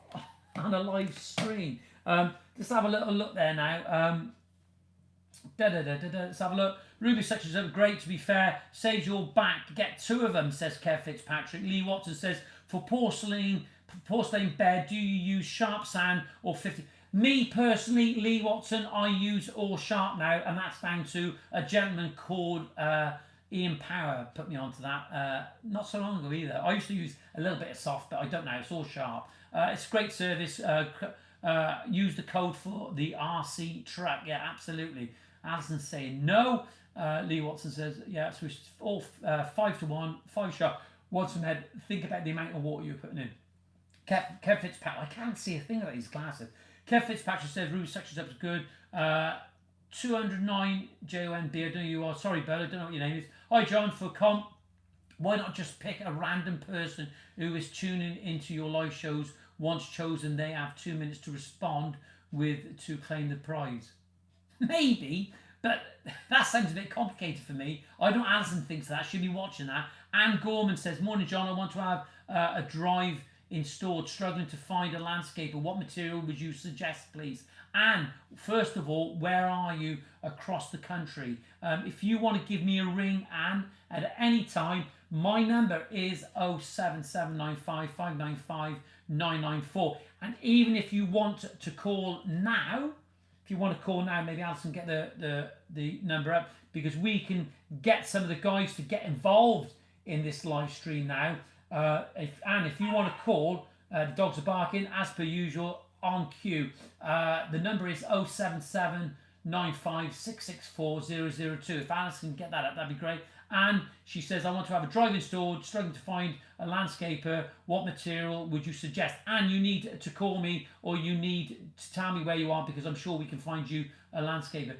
on a live stream. Let's have a little look there now. Let's have a look. Ruby suctions are great, to be fair. Saves your back. Get 2 of them, says Kev Fitzpatrick. Lee Watson says, for porcelain bed, do you use sharp sand or 50? Me personally, Lee Watson, I use all sharp now, and that's down to a gentleman called Ian Power put me onto that not so long ago either. I used to use a little bit of soft, but I don't now. It's all sharp. It's a great service. Use the code for the RC truck. Yeah, absolutely. Alison's saying no. Lee Watson says, yeah, so it's all 5-to-1, 5 sharp. Watson head, think about the amount of water you're putting in. Kev Fitzpatrick, I can't see a thing of these glasses. Kev Fitzpatrick says, Ruby suction cups are good. 209 JONB, I don't know who you are. Sorry, bud, I don't know what your name is. Hi, John, for comp. Why not just pick a random person who is tuning into your live shows? Once chosen, they have 2 minutes to respond to claim the prize. Maybe, but that sounds a bit complicated for me. I know Alison thinks that. She'll be watching that. Anne Gorman says, morning, John. I want to have a drive installed, struggling to find a landscaper. What material would you suggest, please? And first of all, where are you across the country? If you want to give me a ring, Anne, at any time, my number is 07795 595 994. And even if you want to call now, maybe Alison get the number up, because we can get some of the guys to get involved in this live stream now. If you want to call, the dogs are barking as per usual on cue. The number is 07795664002. If Alice can get that up, that'd be great. And she says, I want to have a drive installed, struggling to find a landscaper. What material would you suggest? And you need to call me, or you need to tell me where you are, because I'm sure we can find you a landscaper.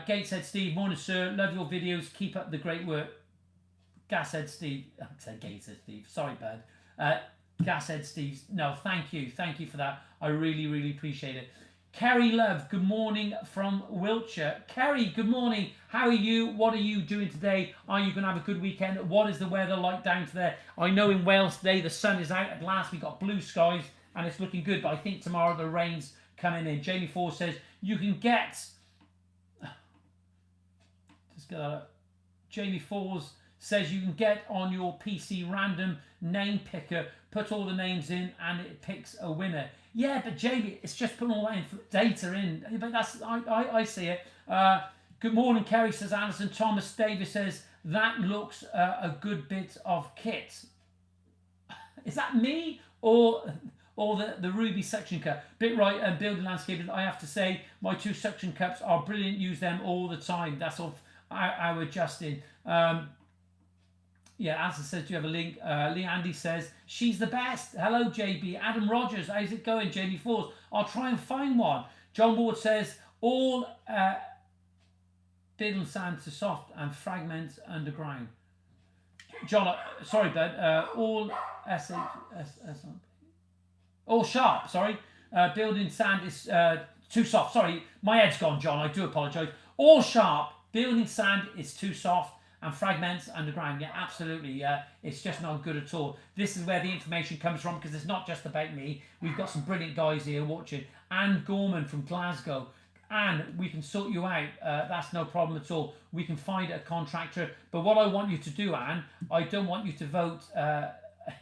Gateshead Steve, morning sir, love your videos, keep up the great work. Gashead Steve, I said Gateshead Steve, sorry bud. Gashead Steve, no, thank you for that. I really, really appreciate it. Kerry Love, good morning from Wiltshire. Kerry, good morning. How are you? What are you doing today? Are you going to have a good weekend? What is the weather like down there? I know in Wales today the sun is out at last. We got blue skies and it's looking good, but I think tomorrow the rain's coming in. Jamie Ford says you can get... Just get that up. Jamie Fours says you can get on your PC random name picker, put all the names in and it picks a winner. Yeah, but Jamie, it's just putting all that data in. But that's I see it. Good morning, Kerry, says Alison. Thomas Davis says that looks a good bit of kit. Is that me or the Ruby suction cup? Bit right, and building landscaping. I have to say my 2 suction cups are brilliant. Use them all the time. That's off our Justin. Yeah, Alison says, do you have a link? Lee Andy says, she's the best. Hello, JB. Adam Rogers, how's it going? Jamie Fours, I'll try and find one. John Ward says, all diddle sand to soft and fragments underground. John, sorry, bud. All all sharp, sorry. Building sand is too soft. Sorry, my head's gone, John. I do apologise. All sharp. Building sand is too soft and fragments underground. Yeah, absolutely. Yeah, it's just not good at all. This is where the information comes from because it's not just about me. We've got some brilliant guys here watching. Anne Gorman from Glasgow. And we can sort you out. That's no problem at all. We can find a contractor. But what I want you to do, Anne, I don't want you to vote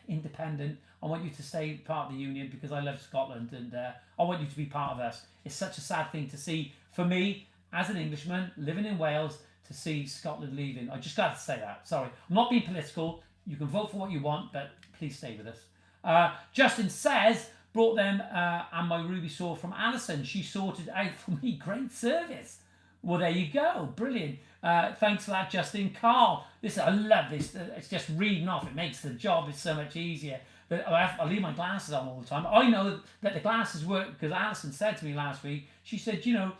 independent. I want you to stay part of the union because I love Scotland and I want you to be part of us. It's such a sad thing to see for me as an Englishman living in Wales to see Scotland leaving. I just got to say that. Sorry. I'm not being political. You can vote for what you want, but please stay with us. Justin says, brought them and my ruby sword from Alison. She sorted out for me. Great service. Well, there you go. Brilliant. Thanks for that, Justin. Carl, I love this. It's just reading off. It makes the job so much easier. I leave my glasses on all the time. I know that the glasses work because Alison said to me last week, she said, you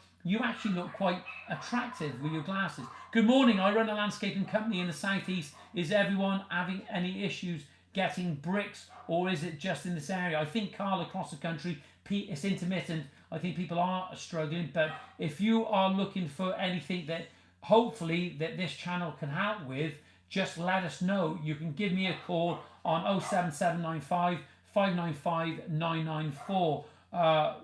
actually look quite attractive with your glasses. Good morning. I run a landscaping company in the southeast. Is everyone having any issues getting bricks, or is it just in this area? I think, Carl, across the country, it's intermittent. I think people are struggling, but if you are looking for anything that hopefully that this channel can help with, just let us know. You can give me a call on 07795 595 994.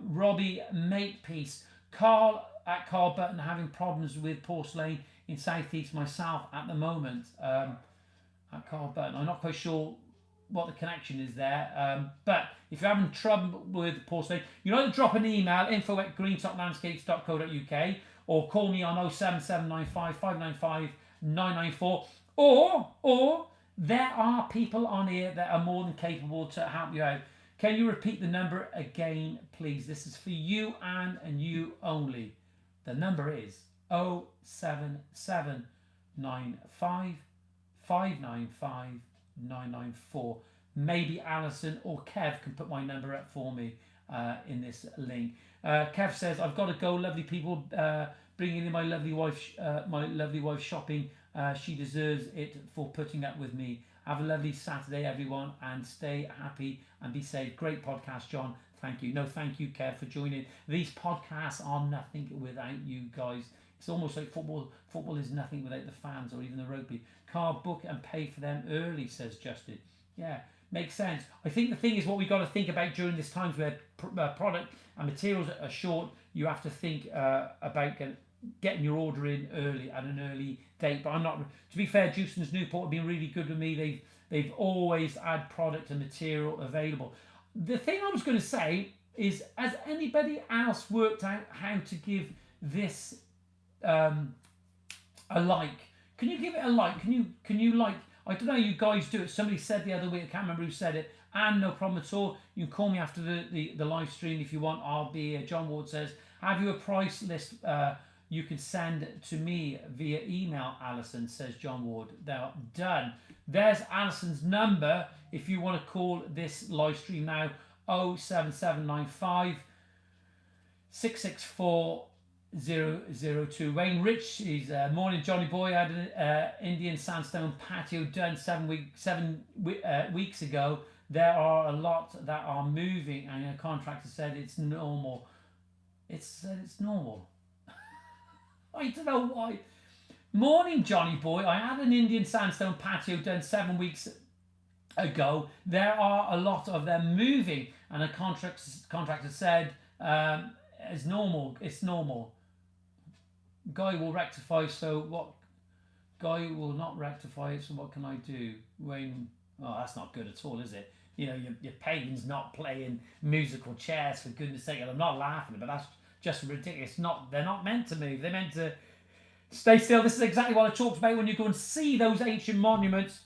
Robbie Makepeace. Carl at Carl Button having problems with Porcelain in southeast myself at the moment. At Carl Button, I'm not quite sure what the connection is there, but if you're having trouble with Porcelain, you know, drop an email info@greentoplandscapes.co.uk or call me on 07795 595 994, or there are people on here that are more than capable to help you out. Can you repeat the number again, please? This is for you, Anne, and you only. The number is 07795 595 994. Maybe Alison or Kev can put my number up for me in this link. Kev says, I've got to go, lovely people, bringing in my lovely wife shopping. She deserves it for putting up with me. Have a lovely Saturday, everyone, and stay happy and be safe. Great podcast, John. Thank you. No, thank you, Kev, for joining. These podcasts are nothing without you guys. It's almost like football. Football is nothing without the fans or even the rugby. Car, book and pay for them early, says Justin. Yeah, makes sense. I think the thing is what we've got to think about during this time where product and materials are short, you have to think about getting your order in early at an early date. But I'm not, to be fair, Jewson's Newport have been really good with me. They've always had product and material available. The thing I was going to say is, has anybody else worked out how to give this a like? Can you give it a like? Can you like? I don't know. You guys do it. Somebody said the other week. I can't remember who said it. And no problem at all. You can call me after the live stream if you want. I'll be here. John Ward says, have you a price list? You can send to me via email, Alison, says John Ward. They're done. There's Alison's number if you want to call this live stream now. 07795 664 002. Wayne Rich is morning, Johnyboy. I had an Indian sandstone patio done 7 weeks ago. There are a lot that are moving, and a contractor said it's normal. It's normal. I don't know why. Morning, Johnyboy. I had an Indian sandstone patio done 7 weeks ago. There are a lot of them moving, and a contractor said it's normal. It's normal. Guy will rectify. So what? Guy will not rectify it. So what can I do? Wayne. Oh, that's not good at all, is it? You know, your Paving's not playing musical chairs, for goodness sake. And I'm not laughing, but that's just ridiculous. They're not meant to move. They're meant to stay still. This is exactly what I talked about when you go and see those ancient monuments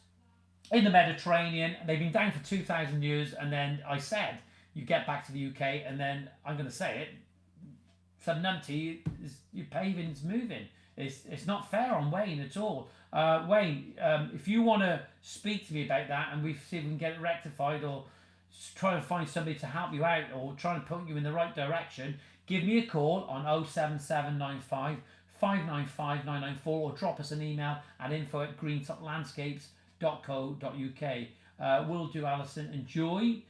in the Mediterranean. They've been down for 2,000 years, and then I said you get back to the UK, and then I'm going to say it. Some numpty, your Paving's moving. It's not fair on Wayne at all. Wayne, if you want to speak to me about that and we see if we can get it rectified, or try and find somebody to help you out, or try and put you in the right direction, give me a call on 07795 595 994, or drop us an email at info@greentoplandscapes.co.uk. Will do, Alison. Enjoy.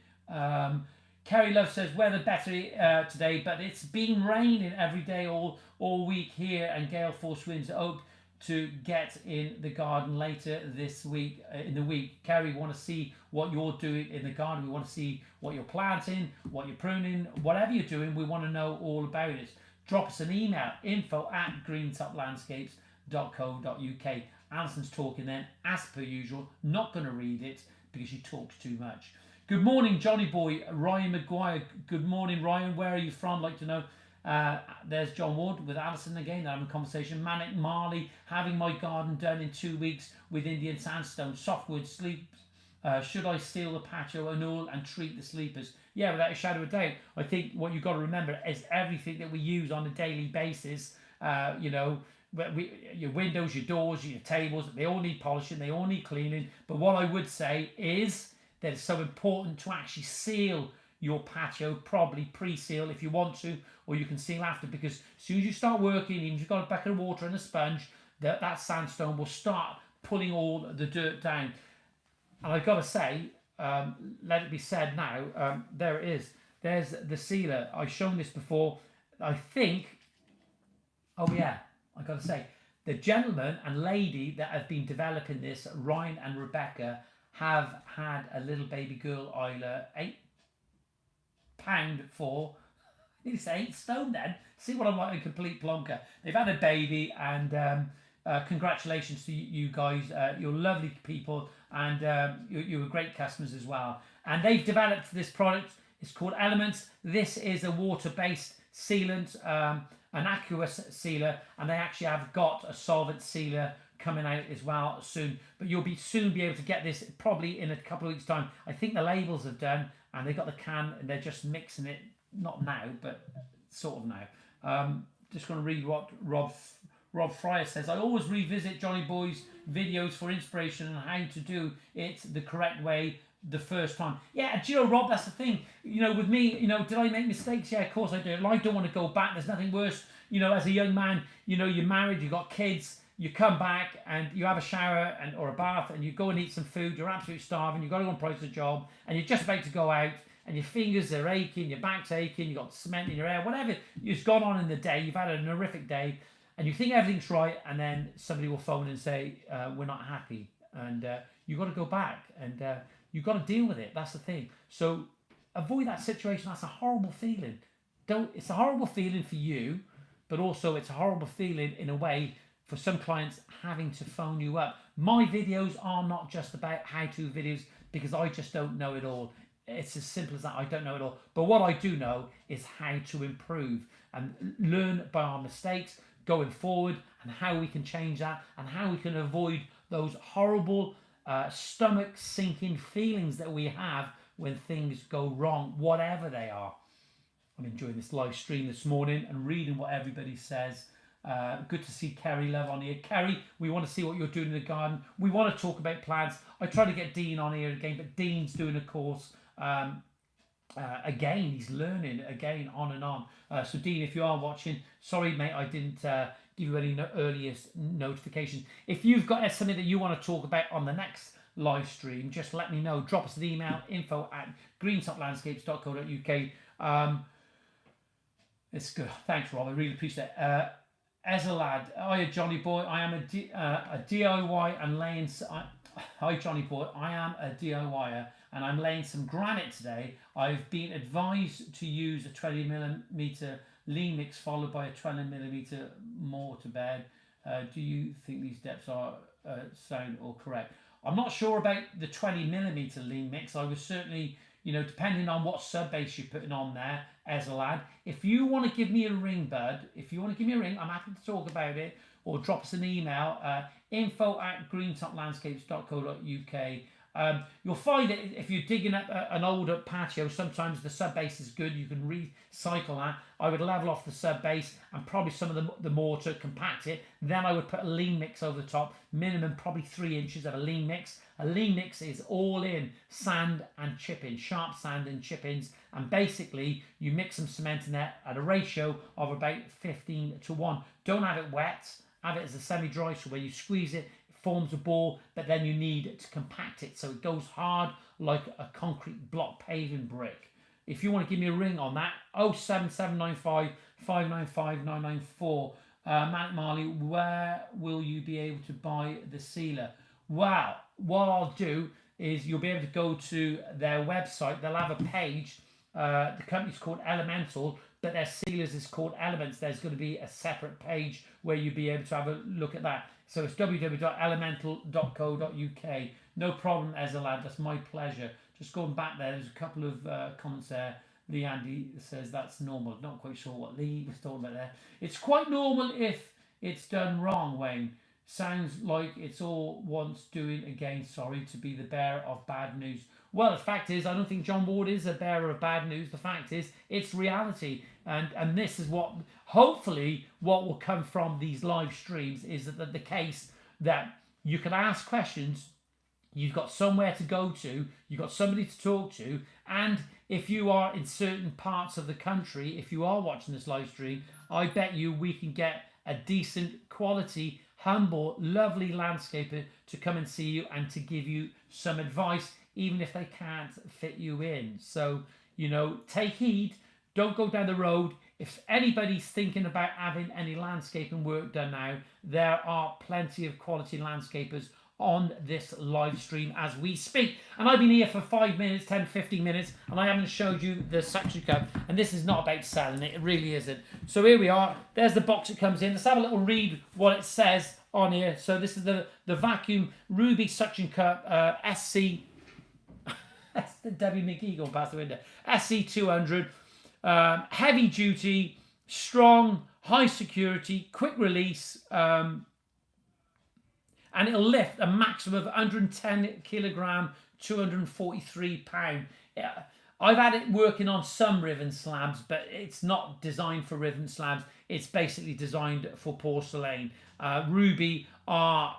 Kerry Love says weather better today, but it's been raining every day all week here, and gale force winds. Hope to get in the garden later this week. In the week, Kerry, we want to see what you're doing in the garden. We want to see what you're planting, what you're pruning, whatever you're doing. We want to know all about it. Drop us an email, info@greentoplandscapes.co.uk. Alison's talking then, as per usual. Not going to read it because she talks too much. Good morning, Johnyboy, Ryan Maguire. Good morning, Ryan. Where are you from? Like to know. There's John Ward with Alison again, having a conversation. Manic Marley, having my garden done in 2 weeks with Indian sandstone, softwood sleeps. Should I seal the patio and all and treat the sleepers? Yeah, without a shadow of a doubt. I think what you've got to remember is everything that we use on a daily basis, your windows, your doors, your tables, they all need polishing, they all need cleaning. But what I would say is that it's so important to actually seal your patio, probably pre-seal if you want to, or you can seal after, because as soon as you start working, even if you've got a bucket of water and a sponge, that sandstone will start pulling all the dirt down. And I've got to say, let it be said now, there it is. There's the sealer. I've shown this before. I think, oh yeah, I've got to say, the gentleman and lady that have been developing this, Ryan and Rebecca, have had a little baby girl, Isla, £8 for, it's 8 stone then. See what I'm like, a complete plonker. They've had a baby, and congratulations to you guys. You're lovely people, and you were great customers as well. And they've developed this product. It's called Elements. This is a water-based sealant, an aqueous sealer, and they actually have got a solvent sealer coming out as well soon. But you'll soon be able to get this probably in a couple of weeks' time. I think the labels are done, and they've got the can, and they're just mixing it, not now, but sort of now. Just going to read what Rob Fryer says. I always revisit Johnyboy's videos for inspiration on how to do it the correct way the first time. Yeah, do you know, Rob, that's the thing. With me, did I make mistakes? Yeah, of course I did. I don't want to go back. There's nothing worse. As a young man, you're married, you've got kids, you come back and you have a shower or a bath, and you go and eat some food. You're absolutely starving. You've got to go and price a job, and you're just about to go out, and your fingers are aching, your back's aching, you've got cement in your hair, whatever has gone on in the day. You've had an horrific day, and you think everything's right, and then somebody will phone and say, we're not happy, and you've got to go back, and you've got to deal with it. That's the thing. So avoid that situation. That's a horrible feeling. It's a horrible feeling for you, but also it's a horrible feeling in a way for some clients having to phone you up. My videos are not just about how-to videos, because I just don't know it all. It's as simple as that. I don't know it all. But what I do know is how to improve and learn by our mistakes going forward, and how we can change that, and how we can avoid those horrible stomach-sinking feelings that we have when things go wrong, whatever they are. I'm enjoying this live stream this morning and reading what everybody says. Good to see Kerry Love on here. Kerry, we want to see what you're doing in the garden. We want to talk about plants. I try to get Dean on here again, but Dean's doing a course. Again, he's learning again, on and on. So Dean, if you are watching, sorry mate, I didn't give you any earliest notification. If you've got something that you want to talk about on the next live stream, just let me know. Drop us an email, info@greentoplandscapes.co.uk. It's good. Thanks, Rob. I really appreciate it. As a lad, hi Johnyboy. I am a DIY and laying. Hi Johnyboy. I am a DIYer and I'm laying some granite today. I've been advised to use a 20mm lean mix followed by a 20mm mortar bed. Do you think these depths are sound or correct? I'm not sure about the 20mm lean mix. I was certainly, depending on what sub base you're putting on there, as a lad. If you want to give me a ring, bud, I'm happy to talk about it, or drop us an email, info@greentoplandscapes.co.uk. You'll find that if you're digging up an older patio, sometimes the sub base is good. You can recycle that. I would level off the sub base and probably some of the mortar, compact it. Then I would put a lean mix over the top, minimum probably 3 inches of a lean mix. A lean mix is all in sand and chip-in, sharp sand and chip-ins, and basically you mix some cement in there at a ratio of about 15:1. Don't have it wet. Have it as a semi-dry, so where you squeeze it, forms a ball, but then you need to compact it so it goes hard like a concrete block paving brick. If you want to give me a ring on that, 07795 595 994. Manic Marley, where will you be able to buy the sealer? Well, what I'll do is you'll be able to go to their website. They'll have a page. The company's called Elemental, but their sealers is called Elements. There's going to be a separate page where you'll be able to have a look at that. So it's www.elemental.co.uk. No problem, Ezalad. That's my pleasure. Just going back there, there's a couple of comments there. Lee Andy says that's normal. Not quite sure what Lee was talking about there. It's quite normal if it's done wrong, Wayne. Sounds like it's all wants doing again. Sorry to be the bearer of bad news. Well, the fact is, I don't think John Ward is a bearer of bad news. The fact is, it's reality. And this is what, hopefully, what will come from these live streams is that the case that you can ask questions, you've got somewhere to go to, you've got somebody to talk to, and if you are in certain parts of the country, if you are watching this live stream, I bet you we can get a decent quality, humble, lovely landscaper to come and see you and to give you some advice, even if they can't fit you in. So, you know, take heed. Don't go down the road. If anybody's thinking about having any landscaping work done now, there are plenty of quality landscapers on this live stream as we speak. And I've been here for 5 minutes, 10, 15 minutes, and I haven't showed you the suction cup. And this is not about selling it. It really isn't. So here we are. There's the box it comes in. Let's have a little read what it says on here. So this is the vacuum Ruby suction cup SC. That's the Debbie McGee going past the window. SC200. Heavy duty, strong, high security, quick release, and it'll lift a maximum of 110 kilogram, 243 pound. I've had it working on some riven slabs, but it's not designed for riven slabs. It's basically designed for porcelain. Ruby are,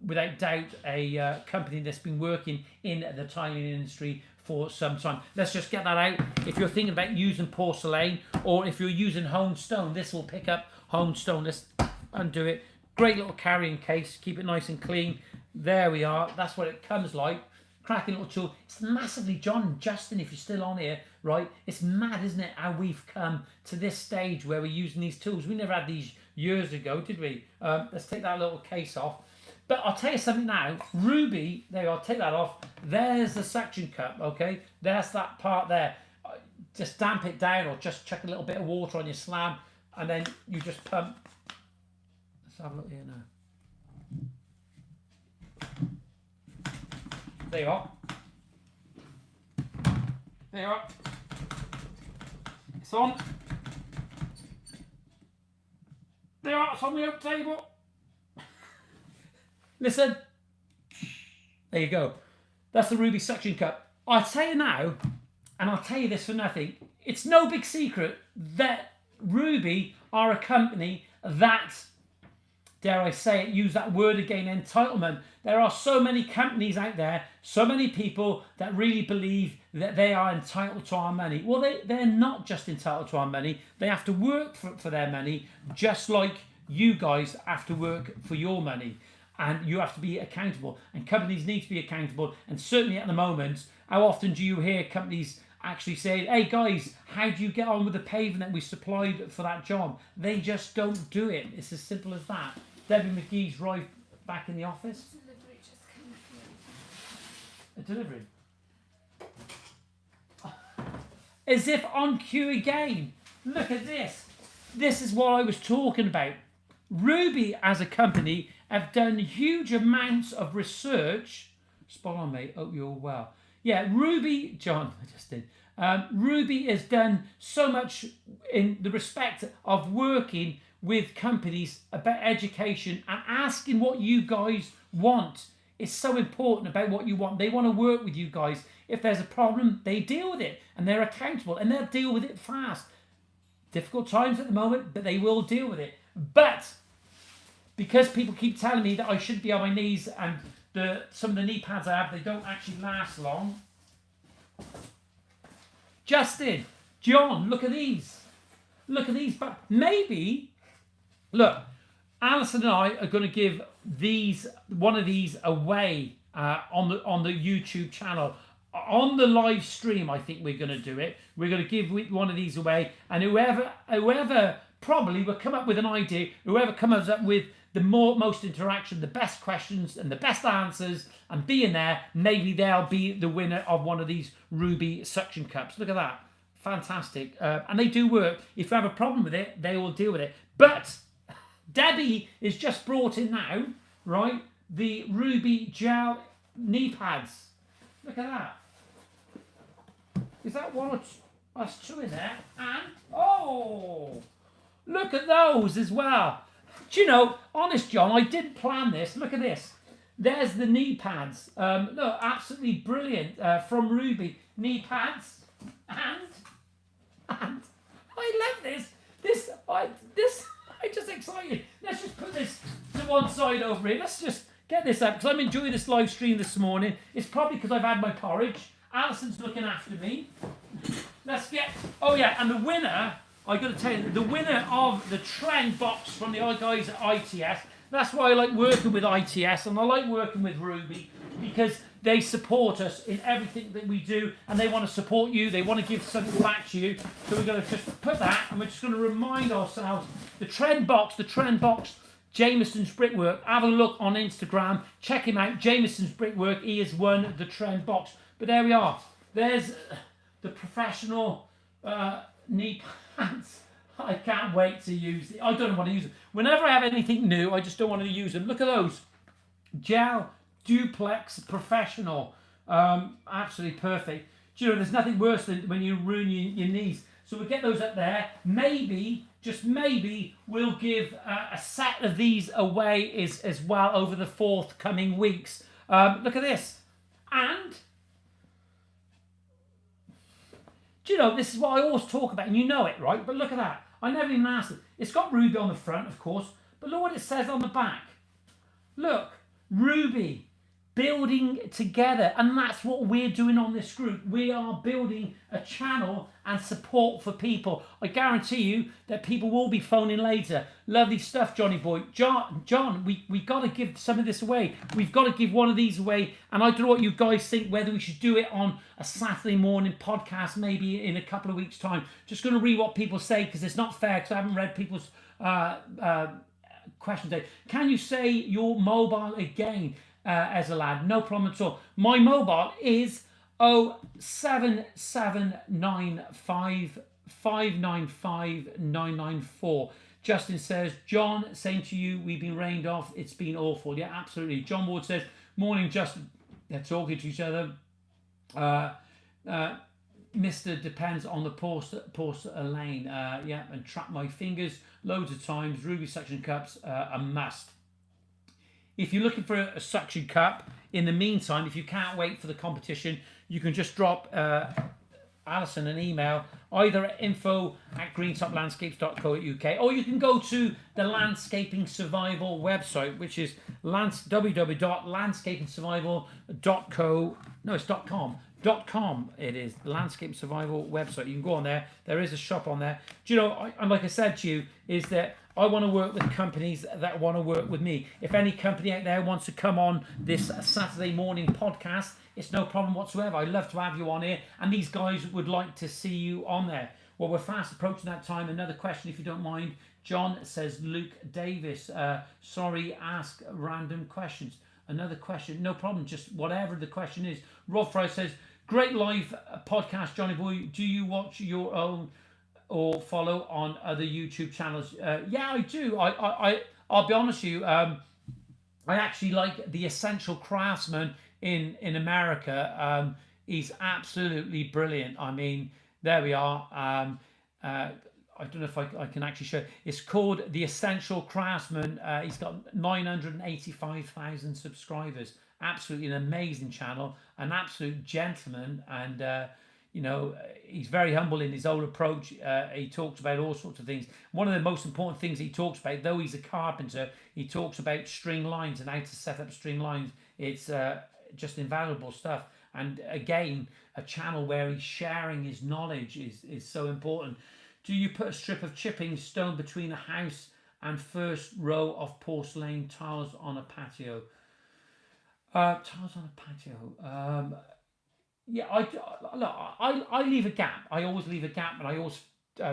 without doubt, a company that's been working in the tiling industry for some time. Let's just get that out. If you're thinking about using porcelain, or if you're using home stone, this will pick up home stone. Let's undo it. Great little carrying case. Keep it nice and clean. There we are. That's what it comes like. Cracking little tool. It's massively, John, Justin, if you're still on here, right? It's mad, isn't it, how we've come to this stage where we're using these tools. We never had these years ago, did we? Let's take that little case off. But I'll tell you something now. Ruby, there you are, take that off. There's the suction cup, okay? There's that part there. Just damp it down or just chuck a little bit of water on your slab and then you just pump. Let's have a look here now. There you are. There you are. It's on. There you are, it's on the oak table. Listen, there you go. That's the Ruby suction cup. I'll tell you now, and I'll tell you this for nothing, it's no big secret that Ruby are a company that, dare I say it, use that word again, entitlement. There are so many companies out there, so many people that really believe that they are entitled to our money. Well, they're not just entitled to our money. They have to work for their money, just like you guys have to work for your money. And you have to be accountable. And companies need to be accountable. And certainly at the moment, how often do you hear companies actually say, hey guys, how do you get on with the paving that we supplied for that job? They just don't do it. It's as simple as that. Debbie McGee's right back in the office. Delivery just came through. A delivery. As if on cue again. Look at this. This is what I was talking about. Ruby as a company have done huge amounts of research. Spot on, mate. Hope you're well. Yeah, Ruby, John, I just did. Ruby has done so much in the respect of working with companies about education and asking what you guys want. It's so important about what you want. They want to work with you guys. If there's a problem, they deal with it, and they're accountable, and they'll deal with it fast. Difficult times at the moment, but they will deal with it. But because people keep telling me that I should be on my knees, and some of the knee pads I have, they don't actually last long. Justin, John, look at these. Look at these. But maybe, look, Alison and I are going to give one of these away on the YouTube channel. On the live stream, I think we're going to do it. We're going to give one of these away, and whoever probably will come up with an idea. Whoever comes up with the most interaction, the best questions, and the best answers, and being there, maybe they'll be the winner of one of these ruby suction cups. Look at that, fantastic, and they do work. If you have a problem with it, they will deal with it. But Debbie is just brought in now, right? The ruby gel knee pads. Look at that. Is that one or that's two in there? And oh, look at those as well. Do you know, honest John, I didn't plan this. Look at this. There's the knee pads. Look, absolutely brilliant from Ruby. Knee pads and I love this. I'm just excited. Let's just put this to one side over here. Let's just get this up because I'm enjoying this live stream this morning. It's probably because I've had my porridge. Alison's looking after me. Let's get. Oh yeah, and the winner. I got to tell you, the winner of the trend box from the guys at ITS. That's why I like working with ITS and I like working with Ruby because they support us in everything that we do and they want to support you. They want to give something back to you. So we're going to just put that and we're just going to remind ourselves the trend box, Jameson's Brickwork. Have a look on Instagram. Check him out, Jameson's Brickwork. He has won the trend box. But there we are. There's the professional knee pads. I can't wait to use it. I don't want to use them. Whenever I have anything new, I just don't want to use them. Look at those. Gel Duplex Professional. Absolutely perfect. Do you know, there's nothing worse than when you ruin your knees. So we'll get those up there. Maybe, just maybe, we'll give a set of these away as well over the forthcoming weeks. Look at this. And do you know, this is what I always talk about, and you know it, right? But look at that. I never even asked it. It's got Ruby on the front, of course, but look what it says on the back. Look, Ruby, building together, and that's what we're doing on this group. We are building a channel and support for people. I guarantee you that people will be phoning later. Lovely stuff, Johnyboy. John, we got to give some of this away. We've got to give one of these away, and I don't know what you guys think, whether we should do it on a Saturday morning podcast, maybe in a couple of weeks' time. Just going to read what people say, because it's not fair, because I haven't read people's questions. Can you say your mobile again? As a lad, no problem at all. My mobile is 07795 595 994. Justin says, John, same to you. We've been rained off. It's been awful. Yeah, absolutely. John Ward says, morning, Justin. They're talking to each other. Mr. depends on the porcelain. Yeah, and trap my fingers loads of times. Ruby suction cups, a must. If you're looking for a suction cup, in the meantime, if you can't wait for the competition, you can just drop Alison an email, either at info@greentoplandscapes.co.uk, or you can go to the Landscaping Survival website, which is www.landscapingsurvival.co. No, it's .com. .com it is, the Landscape Survival website. You can go on there. There is a shop on there. Do you know, and like I said to you, is that I want to work with companies that want to work with me. If any company out there wants to come on this Saturday morning podcast, it's no problem whatsoever. I'd love to have you on here, and these guys would like to see you on there. Well, we're fast approaching that time. Another question, if you don't mind. John says, Luke Davis, sorry, ask random questions. Another question, no problem, just whatever the question is. Rob Fry says, great live podcast, Johnyboy. Do you watch your own or follow on other YouTube channels? Yeah, I do. I'll be honest with you. I actually like the Essential Craftsman in America. He's absolutely brilliant. I mean, there we are. I don't know if I can actually show. It's called the Essential Craftsman. He's got 985,000 subscribers. absolutely an amazing channel, an absolute gentleman, and he's very humble in his own approach. He talks about all sorts of things. One of the most important things he talks about, though he's a carpenter, he talks about string lines and how to set up string lines. It's just invaluable stuff. And again, a channel where he's sharing his knowledge is so important. Do you put a strip of chipping stone between a house and first row of porcelain tiles on a patio? Tiles on a patio. Yeah, I leave a gap. I always leave a gap, and I always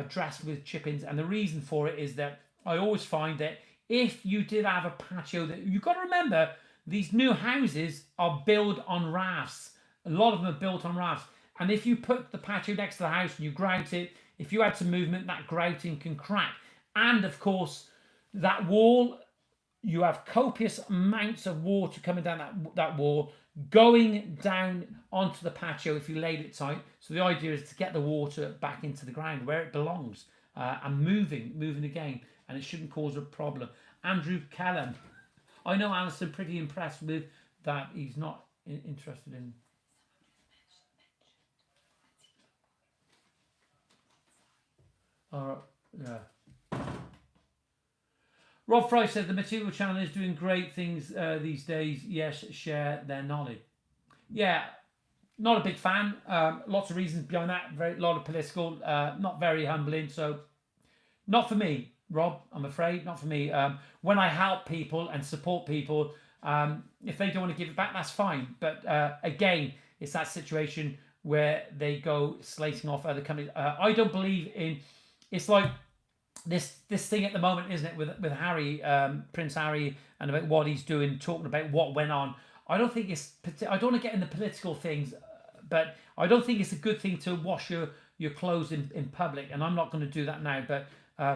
dress with chip-ins. And the reason for it is that I always find that if you did have a patio, that you've got to remember these new houses are built on rafts. A lot of them are built on rafts, and if you put the patio next to the house and you grout it, if you add some movement, that grouting can crack. And of course, that wall, you have copious amounts of water coming down that wall, going down onto the patio if you laid it tight. So the idea is to get the water back into the ground where it belongs, and moving again, and it shouldn't cause a problem. Andrew Kellam, I know Alison pretty impressed with that. He's not interested in. Yeah. Rob Fry said the material channel is doing great things these days. Yes, share their knowledge. Yeah, not a big fan. Lots of reasons behind that. A lot of political, not very humbling. So, not for me, Rob. I'm afraid not for me. When I help people and support people, if they don't want to give it back, that's fine. But again, it's that situation where they go slating off other companies. I don't believe in. It's like this thing at the moment, isn't it, with Harry, Prince Harry, and about what he's doing, talking about what went on. I don't think it's. I don't want to get into political things, but I don't think it's a good thing to wash your clothes in public, and I'm not going to do that now. But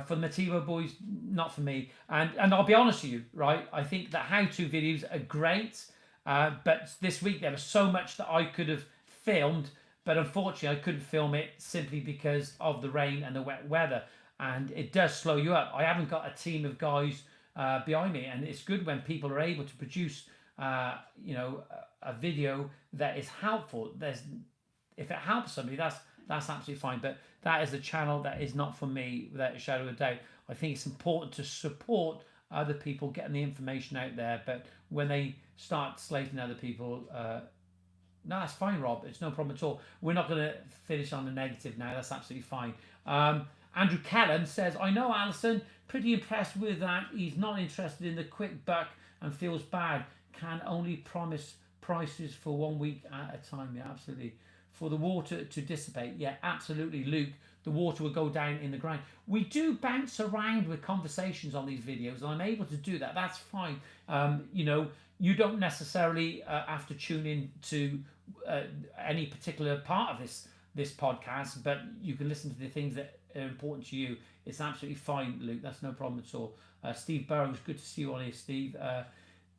for the Mativo boys, not for me. And I'll be honest with you, right? I think the how-to videos are great, but this week there was so much that I could have filmed, but unfortunately I couldn't film it simply because of the rain and the wet weather. And it does slow you up. I haven't got a team of guys behind me, and it's good when people are able to produce, a video that is helpful. If it helps somebody, that's absolutely fine. But that is a channel that is not for me, without a shadow of a doubt. I think it's important to support other people getting the information out there. But when they start slating other people, no, that's fine, Rob. It's no problem at all. We're not going to finish on the negative now. That's absolutely fine. Andrew Callan says, I know Alison, pretty impressed with that. He's not interested in the quick buck and feels bad. Can only promise prices for 1 week at a time. Yeah, absolutely. For the water to dissipate. Yeah, absolutely, Luke. The water will go down in the ground. We do bounce around with conversations on these videos, and I'm able to do that. That's fine. You don't necessarily have to tune in to any particular part of this podcast, but you can listen to the things that are important to you. It's absolutely fine, Luke. That's no problem at all. Steve Burrows, good to see you on here, Steve.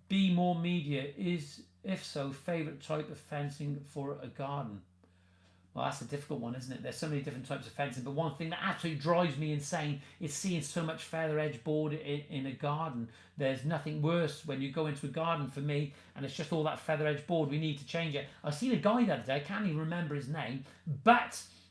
Be More Media is, if so, favourite type of fencing for a garden? Well, that's a difficult one, isn't it? There's so many different types of fencing, but one thing that absolutely drives me insane is seeing so much feather edge board in a garden. There's nothing worse when you go into a garden for me and it's just all that feather edge board. We need to change it. I seen a guy the other day, I can't even remember his name, but